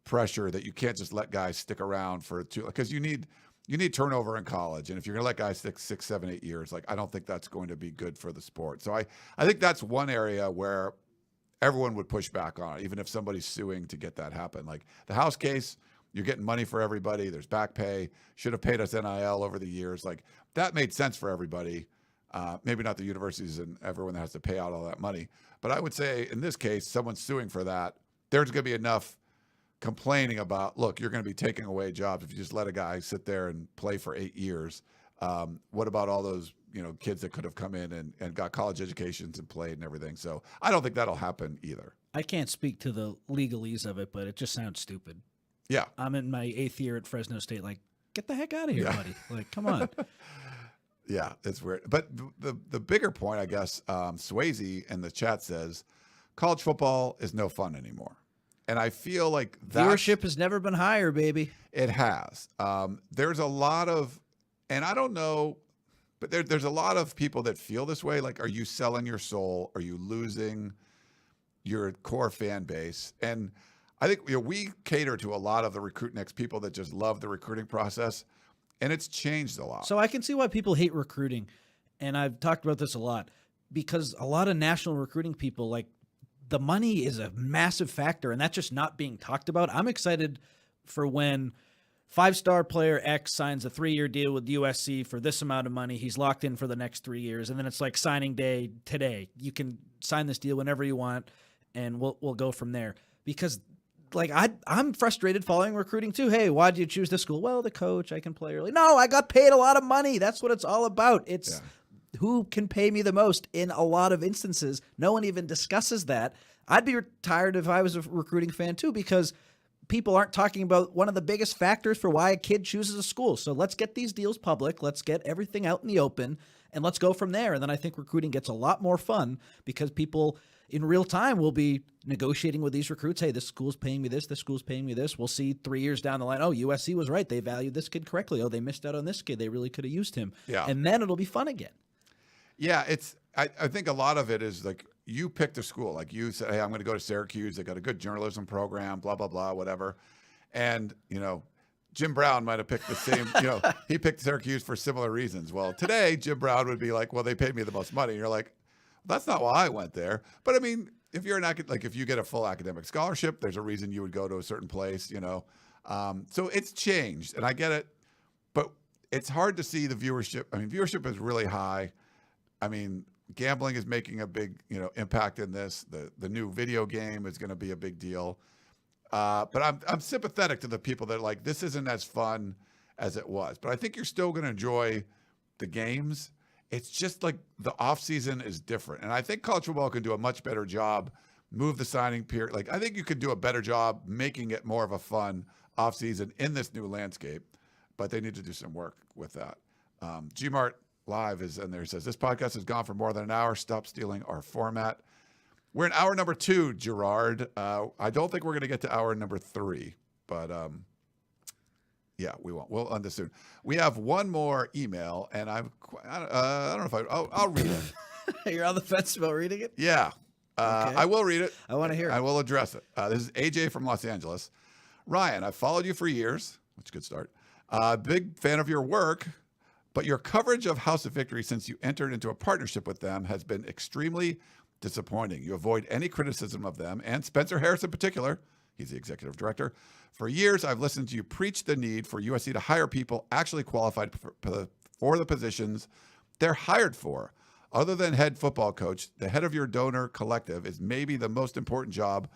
pressure that you can't just let guys stick around for because you need turnover in college. And if you're going to let guys stick 6, 7, 8 years, like I don't think that's going to be good for the sport. So I think that's one area where everyone would push back on it, even if somebody's suing to get that happen. Like the House case, you're getting money for everybody. There's back pay. Should have paid us NIL over the years. Like that made sense for everybody. Maybe not the universities and everyone that has to pay out all that money. But I would say in this case, someone's suing for that. There's going to be enough complaining about, look, you're going to be taking away jobs if you just let a guy sit there and play for 8 years. What about all those, you know, kids that could have come in and got college educations and played and everything? So I don't think that'll happen either. I can't speak to the legalese of it, but it just sounds stupid. Yeah. I'm in my 8th year at Fresno State. Like, get the heck out of here, buddy. Like, come on. Yeah, it's weird. But the bigger point, I guess, Swayze in the chat says, college football is no fun anymore. And I feel like viewership has never been higher, baby. It has. There's a lot of, and I don't know, but there's a lot of people that feel this way. Like, are you selling your soul? Are you losing your core fan base? And I think, you know, we cater to a lot of the Recruit Next people that just love the recruiting process. And it's changed a lot. So I can see why people hate recruiting. And I've talked about this a lot because a lot of national recruiting people, like, the money is a massive factor, and that's just not being talked about. I'm excited for when 5-star player X signs a 3-year deal with USC for this amount of money. He's locked in for the next 3 years, and then it's like signing day today. You can sign this deal whenever you want, and we'll go from there. Because like I'm frustrated following recruiting too. Hey, why did you choose this school? Well, the coach, I can play early. No, I got paid a lot of money. That's what it's all about. It's who can pay me the most in a lot of instances. No one even discusses that. I'd be retired if I was a recruiting fan too, because people aren't talking about one of the biggest factors for why a kid chooses a school. So let's get these deals public. Let's get everything out in the open, and let's go from there. And then I think recruiting gets a lot more fun because people in real time will be negotiating with these recruits. Hey, this school's paying me this school's paying me this. We'll see 3 years down the line. Oh, USC was right. They valued this kid correctly. Oh, they missed out on this kid. They really could have used him. Yeah. And then it'll be fun again. Yeah, I think a lot of it is like you picked a school. Like you said, hey, I'm going to go to Syracuse. They got a good journalism program, blah, blah, blah, whatever. And, you know, Jim Brown might have picked the same, you know, he picked Syracuse for similar reasons. Well, today, Jim Brown would be like, well, they paid me the most money. And you're like, well, that's not why I went there. But I mean, if you're if you get a full academic scholarship, there's a reason you would go to a certain place, you know. So it's changed, and I get it, but it's hard to see the viewership. I mean, viewership is really high. I mean, gambling is making a big, you know, impact in this. The new video game is going to be a big deal. But I'm sympathetic to the people that are like, this isn't as fun as it was. But I think you're still going to enjoy the games. it's just like the offseason is different. And I think college football can do a much better job, move the signing period. Like, I think you could do a better job making it more of a fun offseason in this new landscape, but they need to do some work with that. Gmart Live is in there. He says, this podcast has gone for more than an hour. Stop stealing our format. We're in hour number 2, Gerard. I don't think we're going to get to hour number 3, but yeah, we won't. We'll end this soon. We have one more email, and I don't know if I'll read it. You're on the fence about reading it? Yeah. Okay. I will read it. I want to hear it. I will address it. This is AJ from Los Angeles. Ryan, I've followed you for years, which is a good start. Big fan of your work, but your coverage of House of Victory since you entered into a partnership with them has been extremely disappointing. You avoid any criticism of them, and Spencer Harris in particular. He's the executive director. For years, I've listened to you preach the need for USC to hire people actually qualified for the positions they're hired for. Other than head football coach, the head of your donor collective is maybe the most important job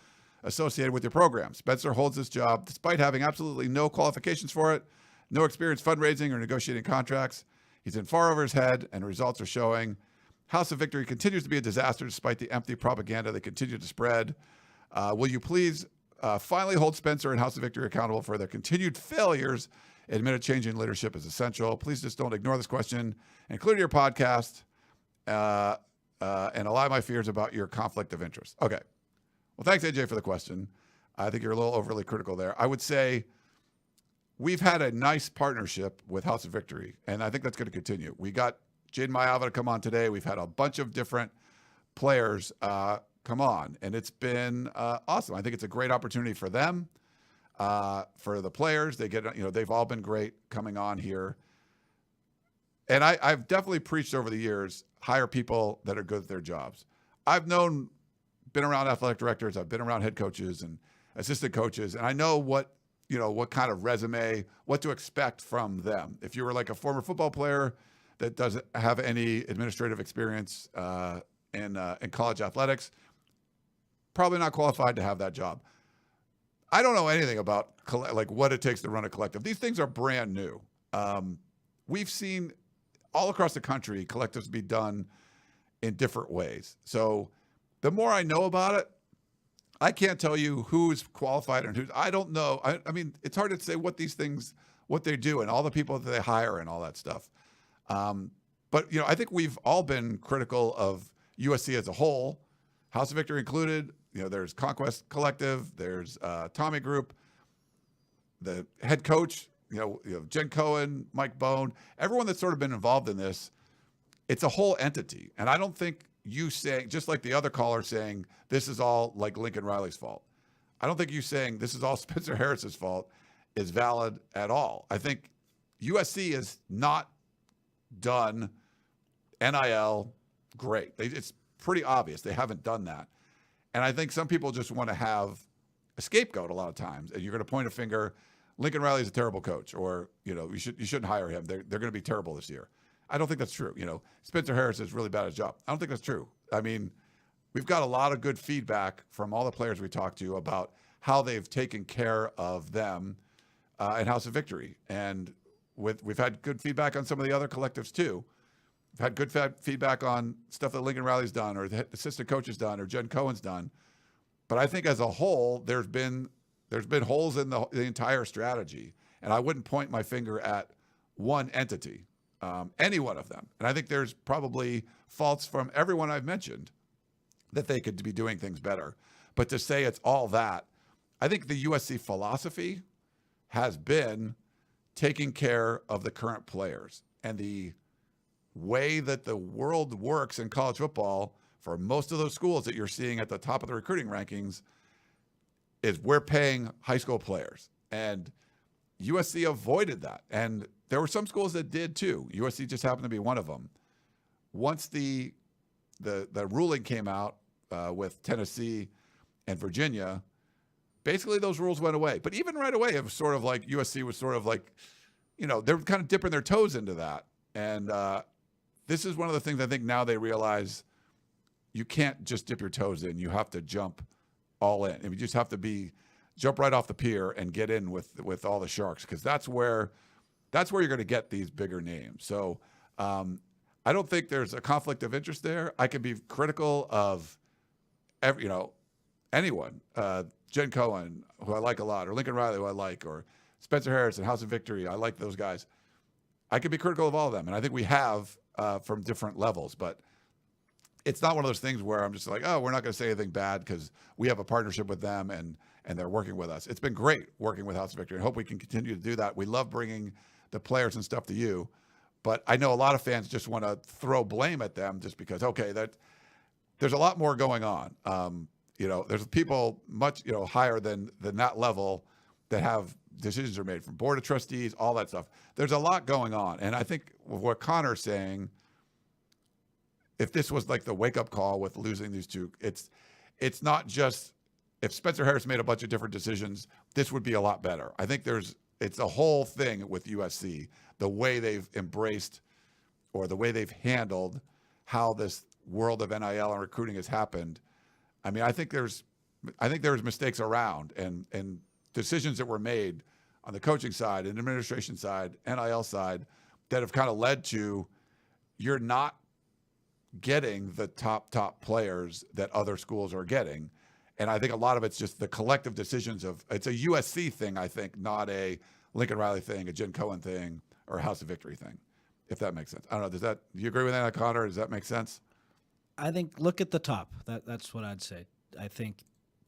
associated with your program. Spencer holds this job despite having absolutely no qualifications for it, no experience fundraising or negotiating contracts. He's in far over his head, and results are showing. House of Victory continues to be a disaster despite the empty propaganda they continue to spread. Will you please finally hold Spencer and House of Victory accountable for their continued failures? Admit a change in leadership is essential. Please just don't ignore this question. Include your podcast and allay my fears about your conflict of interest. Okay. Well, thanks, AJ, for the question. I think you're a little overly critical there. I would say we've had a nice partnership with House of Victory, and I think that's going to continue. We got Jayden Maiava to come on today. We've had a bunch of different players come on, and it's been awesome. I think it's a great opportunity for them, for the players. They get, they've all been great coming on here. And I've definitely preached over the years, hire people that are good at their jobs. I've been around athletic directors. I've been around head coaches and assistant coaches, and I know what kind of resume, what to expect from them. If you were like a former football player that doesn't have any administrative experience in college athletics, probably not qualified to have that job. I don't know anything about like what it takes to run a collective. These things are brand new. We've seen all across the country collectives be done in different ways. So the more I know about it, I can't tell you who's qualified and who's, I don't know. I mean, it's hard to say what they do and all the people that they hire and all that stuff. But, I think we've all been critical of USC as a whole, House of Victory included. There's Conquest Collective, there's Tommy Group, the head coach, Jen Cohen, Mike Bone, everyone that's sort of been involved in this. It's a whole entity. And I don't think you saying, just like the other caller saying, this is all like Lincoln Riley's fault. I don't think you saying this is all Spencer Harris's fault is valid at all. I think USC has not done NIL great. It's pretty obvious they haven't done that. And I think some people just want to have a scapegoat a lot of times. And you're going to point a finger, Lincoln Riley's a terrible coach, or, you shouldn't hire him. They're going to be terrible this year. I don't think that's true. Spencer Harris is really bad at his job. I don't think that's true. I mean, we've got a lot of good feedback from all the players we talked to about how they've taken care of them in House of Victory. And we've had good feedback on some of the other collectives too. We've had good feedback on stuff that Lincoln Riley's done or the assistant coach has done or Jen Cohen's done. But I think as a whole, there's been holes in the entire strategy. And I wouldn't point my finger at one entity. Any one of them. And I think there's probably faults from everyone I've mentioned that they could be doing things better. But to say it's all that, I think the USC philosophy has been taking care of the current players. And the way that the world works in college football for most of those schools that you're seeing at the top of the recruiting rankings is we're paying high school players. And USC avoided that. And there were some schools that did too. USC just happened to be one of them. Once the ruling came out with Tennessee and Virginia, basically those rules went away. But even right away, it was sort of like USC was sort of like, they're kind of dipping their toes into that. And this is one of the things I think now they realize you can't just dip your toes in. You have to jump all in. And you just have to jump right off the pier and get in with all the sharks, because that's where you're going to get these bigger names. So I I don't think there's a conflict of interest there. I can be critical of anyone, Jen Cohen, who I like a lot, or Lincoln Riley, who I like, or Spencer Harris and House of Victory. I like those guys. I can be critical of all of them, and I think we have from different levels. But it's not one of those things where I'm just like, oh, we're not going to say anything bad because we have a partnership with them and they're working with us. It's been great working with House of Victory, and hope we can continue to do that. We love bringing the players and stuff to you, but I know a lot of fans just want to throw blame at them just because, okay, that there's a lot more going on. There's people much, higher than that level that have decisions are made from board of trustees, all that stuff. There's a lot going on. And I think what Connor's saying, if this was like the wake-up call with losing these two, it's not just if Spencer Harris made a bunch of different decisions, this would be a lot better. I think it's a whole thing with USC, the way they've embraced or the way they've handled how this world of NIL and recruiting has happened. I mean, I think there's mistakes around and decisions that were made on the coaching side and administration side, NIL side, that have kind of led to you're not getting the top players that other schools are getting. And I think a lot of it's just the collective decisions of it's a USC thing, I think, not a Lincoln Riley thing, a Jen Cohen thing, or a House of Victory thing, if that makes sense. I don't know. Do you agree with that, Connor? Does that make sense? I think look at the top. That's what I'd say. I think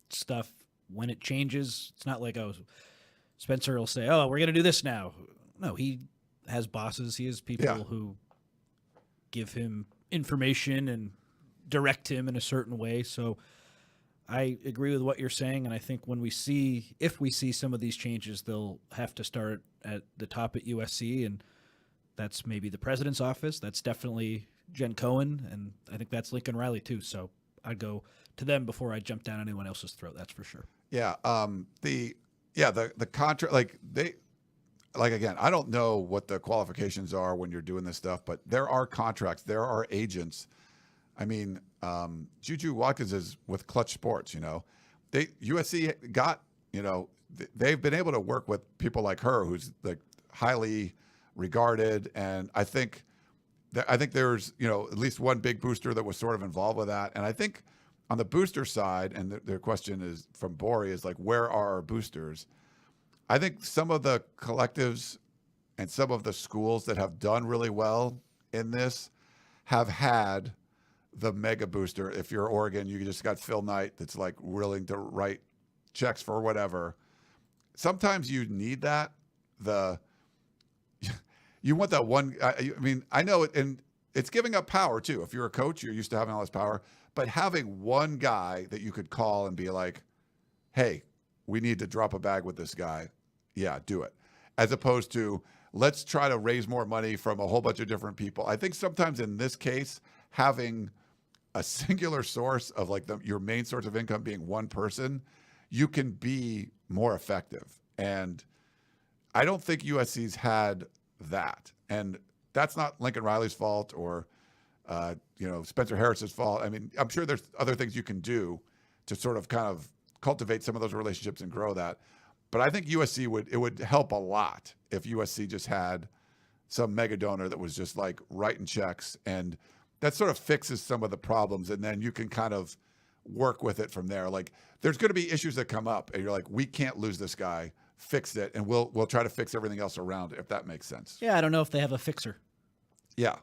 stuff, when it changes, it's not like, Spencer will say, oh, we're going to do this now. No, he has bosses. He has people who give him information and direct him in a certain way. So I agree with what you're saying. And I think if we see some of these changes, they'll have to start at the top at USC. And that's maybe the president's office. That's definitely Jen Cohen. And I think that's Lincoln Riley too. So I'd go to them before I jump down anyone else's throat. That's for sure. Yeah. The contract, again, I don't know what the qualifications are when you're doing this stuff, but there are contracts, there are agents. I mean, Juju Watkins is with Clutch Sports, USC got, they've been able to work with people like her, who's like highly regarded. And I think there's, at least one big booster that was sort of involved with that. And I think on the booster side, and the question is from Bori, is like, where are our boosters? I think some of the collectives and some of the schools that have done really well in this have had the mega booster. If you're Oregon, you just got Phil Knight that's like willing to write checks for whatever. Sometimes you need that. You want that one. I mean, I know it, and it's giving up power too. If you're a coach, you're used to having all this power, but having one guy that you could call and be like, hey, we need to drop a bag with this guy. Yeah, do it. As opposed to, let's try to raise more money from a whole bunch of different people. I think sometimes in this case, having a singular source of like your main source of income being one person, you can be more effective. And I don't think USC's had that. And that's not Lincoln Riley's fault or, Spencer Harris's fault. I mean, I'm sure there's other things you can do to sort of kind of cultivate some of those relationships and grow that. But I think USC would help a lot if USC just had some mega donor that was just like writing checks, and that sort of fixes some of the problems. And then you can kind of work with it from there. Like there's going to be issues that come up and you're like, we can't lose this guy, fix it. And we'll try to fix everything else around it, if that makes sense. Yeah. I don't know if they have a fixer. Yeah.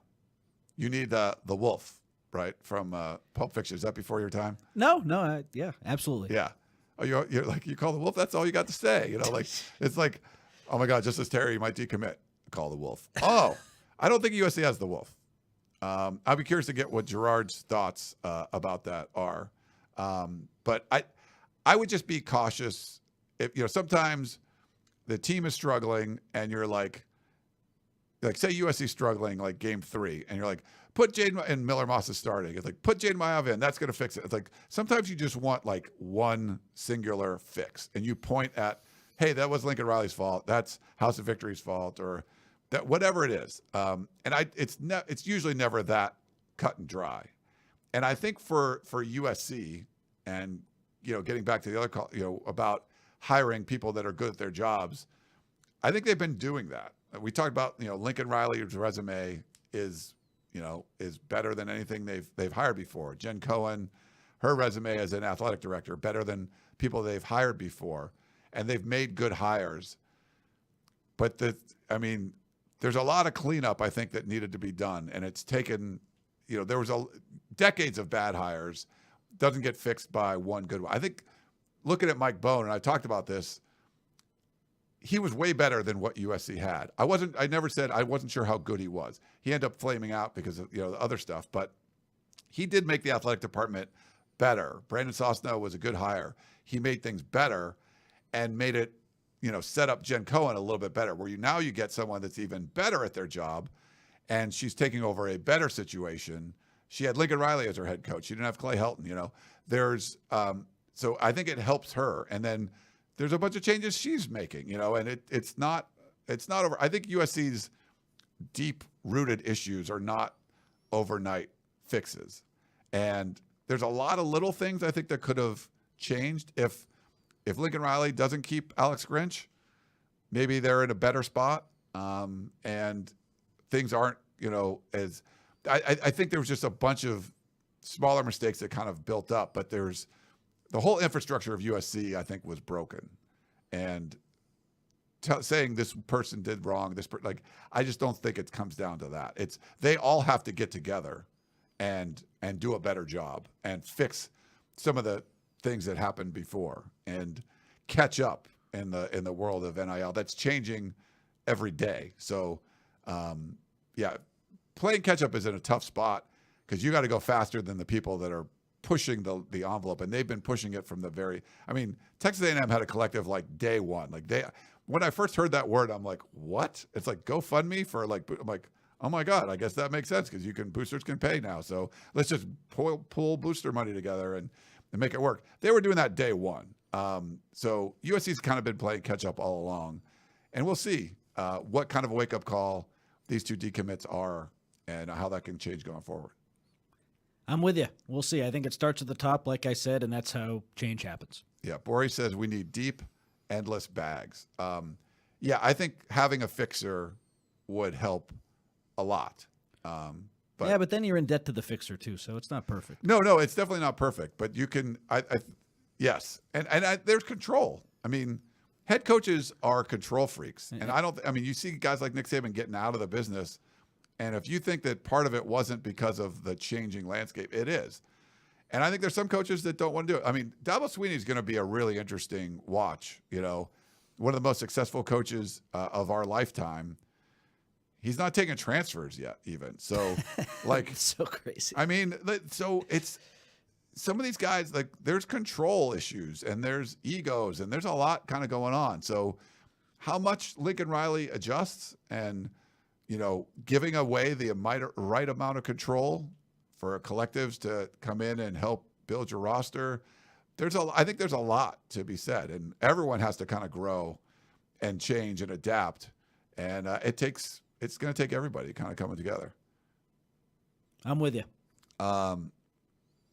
You need the wolf, right? From Pulp Fiction. Is that before your time? No. Yeah, absolutely. Yeah. Oh, you're like, you call the wolf? That's all you got to say. It's like, oh my God, just as Terry, you might decommit. Call the wolf. Oh, I don't think USC has the wolf. I'd be curious to get what Gerard's thoughts about that are. But I would just be cautious. If sometimes the team is struggling and you're like say USC struggling like game 3, and you're like, put Jayden, and Miller Moss is starting. It's like, put Jayden Maiava in. That's going to fix it. It's like, sometimes you just want like one singular fix, and you point at, hey, that was Lincoln Riley's fault. That's House of Victory's fault, or that whatever it is. It's usually never that cut and dry. And I think for USC, and getting back to the other call, about hiring people that are good at their jobs, I think they've been doing that. We talked about Lincoln Riley's resume is is better than anything they've hired before. Jen Cohen, her resume as an athletic director, better than people they've hired before, and they've made good hires. But there's a lot of cleanup, I think, that needed to be done, and it's taken, there was decades of bad hires. Doesn't get fixed by one good one. I think looking at Mike Bone, and I talked about this, he was way better than what USC had. I never said I wasn't sure how good he was. He ended up flaming out because of the other stuff, but he did make the athletic department better. Brandon Sosno was a good hire. He made things better and made it, set up Jen Cohen a little bit better, where now you get someone that's even better at their job, and she's taking over a better situation. She had Lincoln Riley as her head coach. She didn't have Clay Helton. So I think it helps her. And then there's a bunch of changes she's making, and it's not over. I think USC's deep-rooted issues are not overnight fixes. And there's a lot of little things I think that could have changed. If Lincoln Riley doesn't keep Alex Grinch, maybe they're in a better spot. And things aren't, as I think there was just a bunch of smaller mistakes that kind of built up, but the whole infrastructure of USC, I think, was broken. And saying this person did wrong, I just don't think it comes down to that. They all have to get together and do a better job and fix some of the things that happened before and catch up in the world of NIL. That's changing every day. So, playing catch up is in a tough spot because you got to go faster than the people that are pushing the envelope, and they've been pushing it from Texas A&M had a collective day one. When I first heard that word, I'm like, what? It's like GoFundMe for I'm like, oh my God, I guess that makes sense because boosters can pay now. So let's just pull booster money together and make it work. They were doing that day one. So USC's kind of been playing catch up all along, and we'll see what kind of a wake up call these two decommits are and how that can change going forward. I'm with you. We'll see. I think it starts at the top, like I said, and that's how change happens. Yeah, Bori says we need deep, endless bags. I think having a fixer would help a lot. But then you're in debt to the fixer too, so it's not perfect. No, it's definitely not perfect. But you can, yes, and there's control. Head coaches are control freaks, and you see guys like Nick Saban getting out of the business. And if you think that part of it wasn't because of the changing landscape, it is. And I think there's some coaches that don't want to do it. Dabo Swinney is going to be a really interesting watch. One of the most successful coaches of our lifetime. He's not taking transfers yet, even. So, it's so crazy. So it's some of these guys, there's control issues and there's egos and there's a lot kind of going on. So how much Lincoln Riley adjusts and giving away the right amount of control for collectives to come in and help build your roster. I think there's a lot to be said, and everyone has to kind of grow and change and adapt. And it's going to take everybody kind of coming together. I'm with you.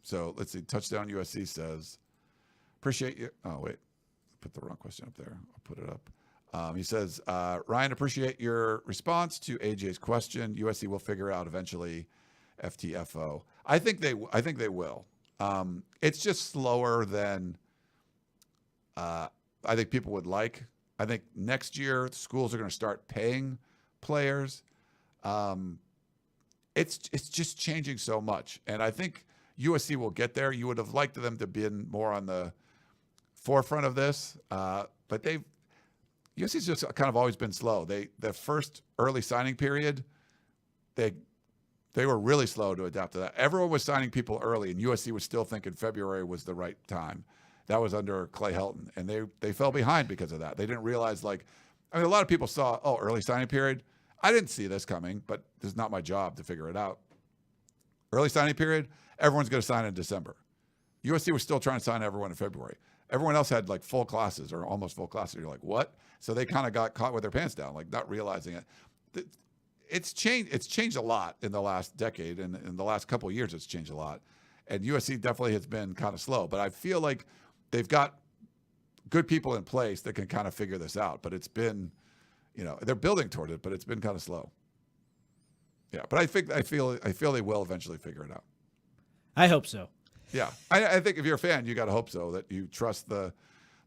So let's see. Touchdown USC says, appreciate you. Oh, wait. Put the wrong question up there. I'll put it up. He says, Ryan, appreciate your response to AJ's question. USC will figure out eventually FTFO. I think they will. It's just slower than I think people would like. I think next year schools are going to start paying players. It's just changing so much, and I think USC will get there. You would have liked them to be more on the forefront of this, but USC's just kind of always been slow. The first early signing period, they were really slow to adapt to that. Everyone was signing people early, and USC was still thinking February was the right time. That was under Clay Helton, and they fell behind because of that. They didn't realize a lot of people saw, early signing period. I didn't see this coming, but this is not my job to figure it out. Early signing period, everyone's going to sign in December. USC was still trying to sign everyone in February. Everyone else had full classes or almost full classes. You're like, what? So they kind of got caught with their pants down, not realizing it. It's changed a lot in the last decade, and in the last couple of years, it's changed a lot. And USC definitely has been kind of slow, but I feel like they've got good people in place that can kind of figure this out. But it's been, they're building toward it, but it's been kind of slow. Yeah, but I feel they will eventually figure it out. I hope so. Yeah, I think if you're a fan, you got to hope so, that you trust the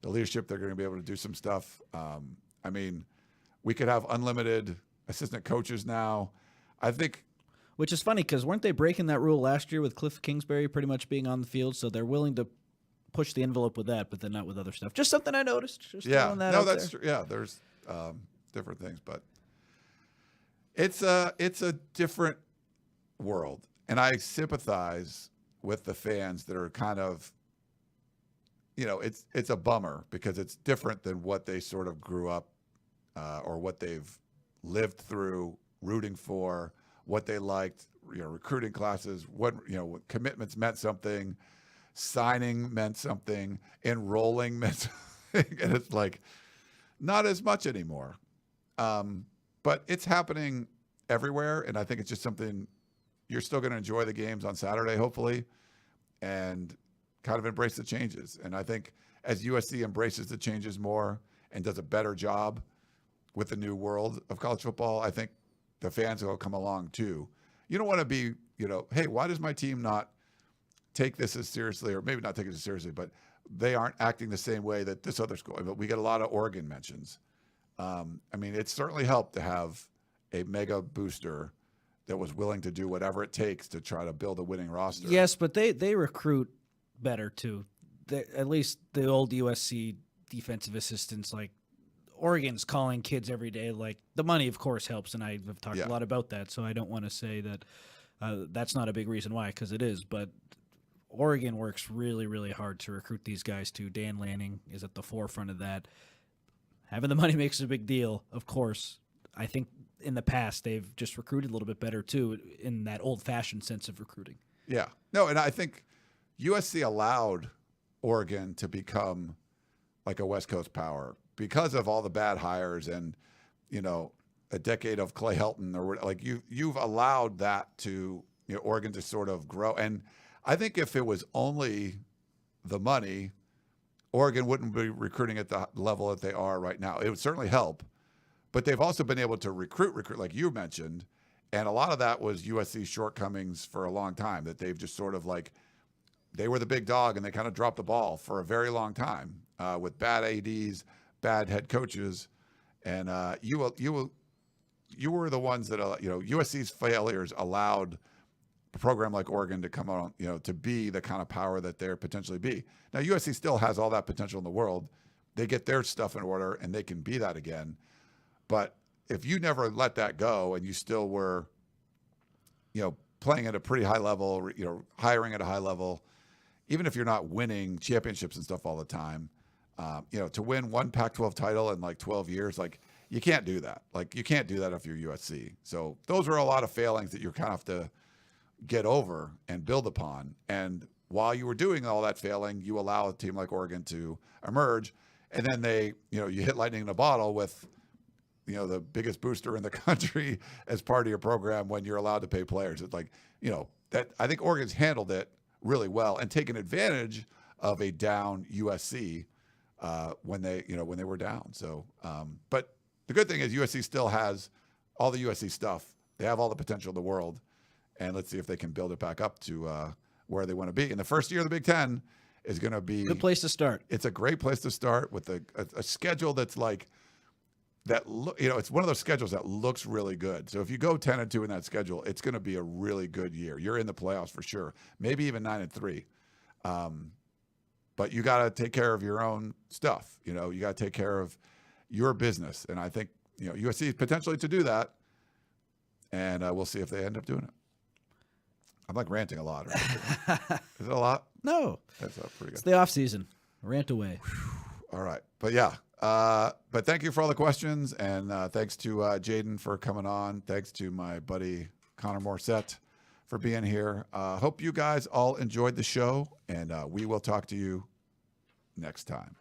leadership. They're going to be able to do some stuff. I mean, we could have unlimited assistant coaches now. I think. Which is funny because weren't they breaking that rule last year with Cliff Kingsbury pretty much being on the field? So they're willing to push the envelope with that, but then not with other stuff. Just something I noticed. Just throwing that out that's there. true. Yeah, there's different things, but it's a different world, and I sympathize with the fans that are kind of, it's a bummer because it's different than what they sort of grew up or what they've lived through, rooting for, what they liked, recruiting classes, what commitments meant something, signing meant something, enrolling meant something, and it's like not as much anymore. But it's happening everywhere, and I think it's just something you're still going to enjoy the games on Saturday, hopefully, and kind of embrace the changes. And I think as USC embraces the changes more and does a better job with the new world of college football, I think the fans will come along too. You don't want to be, hey, why does my team not take this as seriously, or maybe not take it as seriously, but they aren't acting the same way that this other school. But we get a lot of Oregon mentions. I mean, it certainly helped to have a mega booster that was willing to do whatever it takes to try to build a winning roster. Yes, but they recruit better too. At least the old USC defensive assistants, like Oregon's calling kids every day. Like the money, of course, helps, and I've talked a lot about that. So I don't want to say that that's not a big reason why, because it is. But Oregon works really, really hard to recruit these guys too. Dan Lanning is at the forefront of that. Having the money makes a big deal, of course. I think in the past they've just recruited a little bit better too, in that old-fashioned sense of recruiting. Yeah. No, and I think USC allowed Oregon to become like a West Coast power because of all the bad hires and, a decade of Clay Helton, or like you've allowed that to, Oregon to sort of grow. And I think if it was only the money, Oregon wouldn't be recruiting at the level that they are right now. It would certainly help, but they've also been able to recruit like you mentioned. And a lot of that was USC's shortcomings for a long time, that they've just sort of like, they were the big dog and they kind of dropped the ball for a very long time with bad ADs, bad head coaches. And you were the ones that, USC's failures allowed a program like Oregon to come on, to be the kind of power that they're potentially be. Now, USC still has all that potential in the world. They get their stuff in order and they can be that again. But if you never let that go and you still were, playing at a pretty high level, hiring at a high level, even if you're not winning championships and stuff all the time, to win one Pac-12 title in like 12 years, like you can't do that. Like you can't do that if you're USC. So those are a lot of failings that you kind of have to get over and build upon. And while you were doing all that failing, you allow a team like Oregon to emerge. And then they, you hit lightning in a bottle with, the biggest booster in the country as part of your program when you're allowed to pay players. It's like, that I think Oregon's handled it really well and taken advantage of a down USC when they were down. So, but the good thing is USC still has all the USC stuff. They have all the potential in the world, and let's see if they can build it back up to where they want to be. In the first year of the Big Ten is going to be good place to start. It's a great place to start with a schedule that's like that. It's one of those schedules that looks really good. So if you go 10-2 in that schedule, it's going to be a really good year. You're in the playoffs for sure, maybe even 9-3. But you got to take care of your own stuff. You got to take care of your business. And I think, USC is potentially to do that. And we'll see if they end up doing it. I'm like ranting a lot. Right? Is it a lot? No. That's pretty good. It's the off season. Rant away. All right. But yeah. But thank you for all the questions. And thanks to Jayden for coming on. Thanks to my buddy Connor Morrissette for being here. Hope you guys all enjoyed the show. And we will talk to you next time.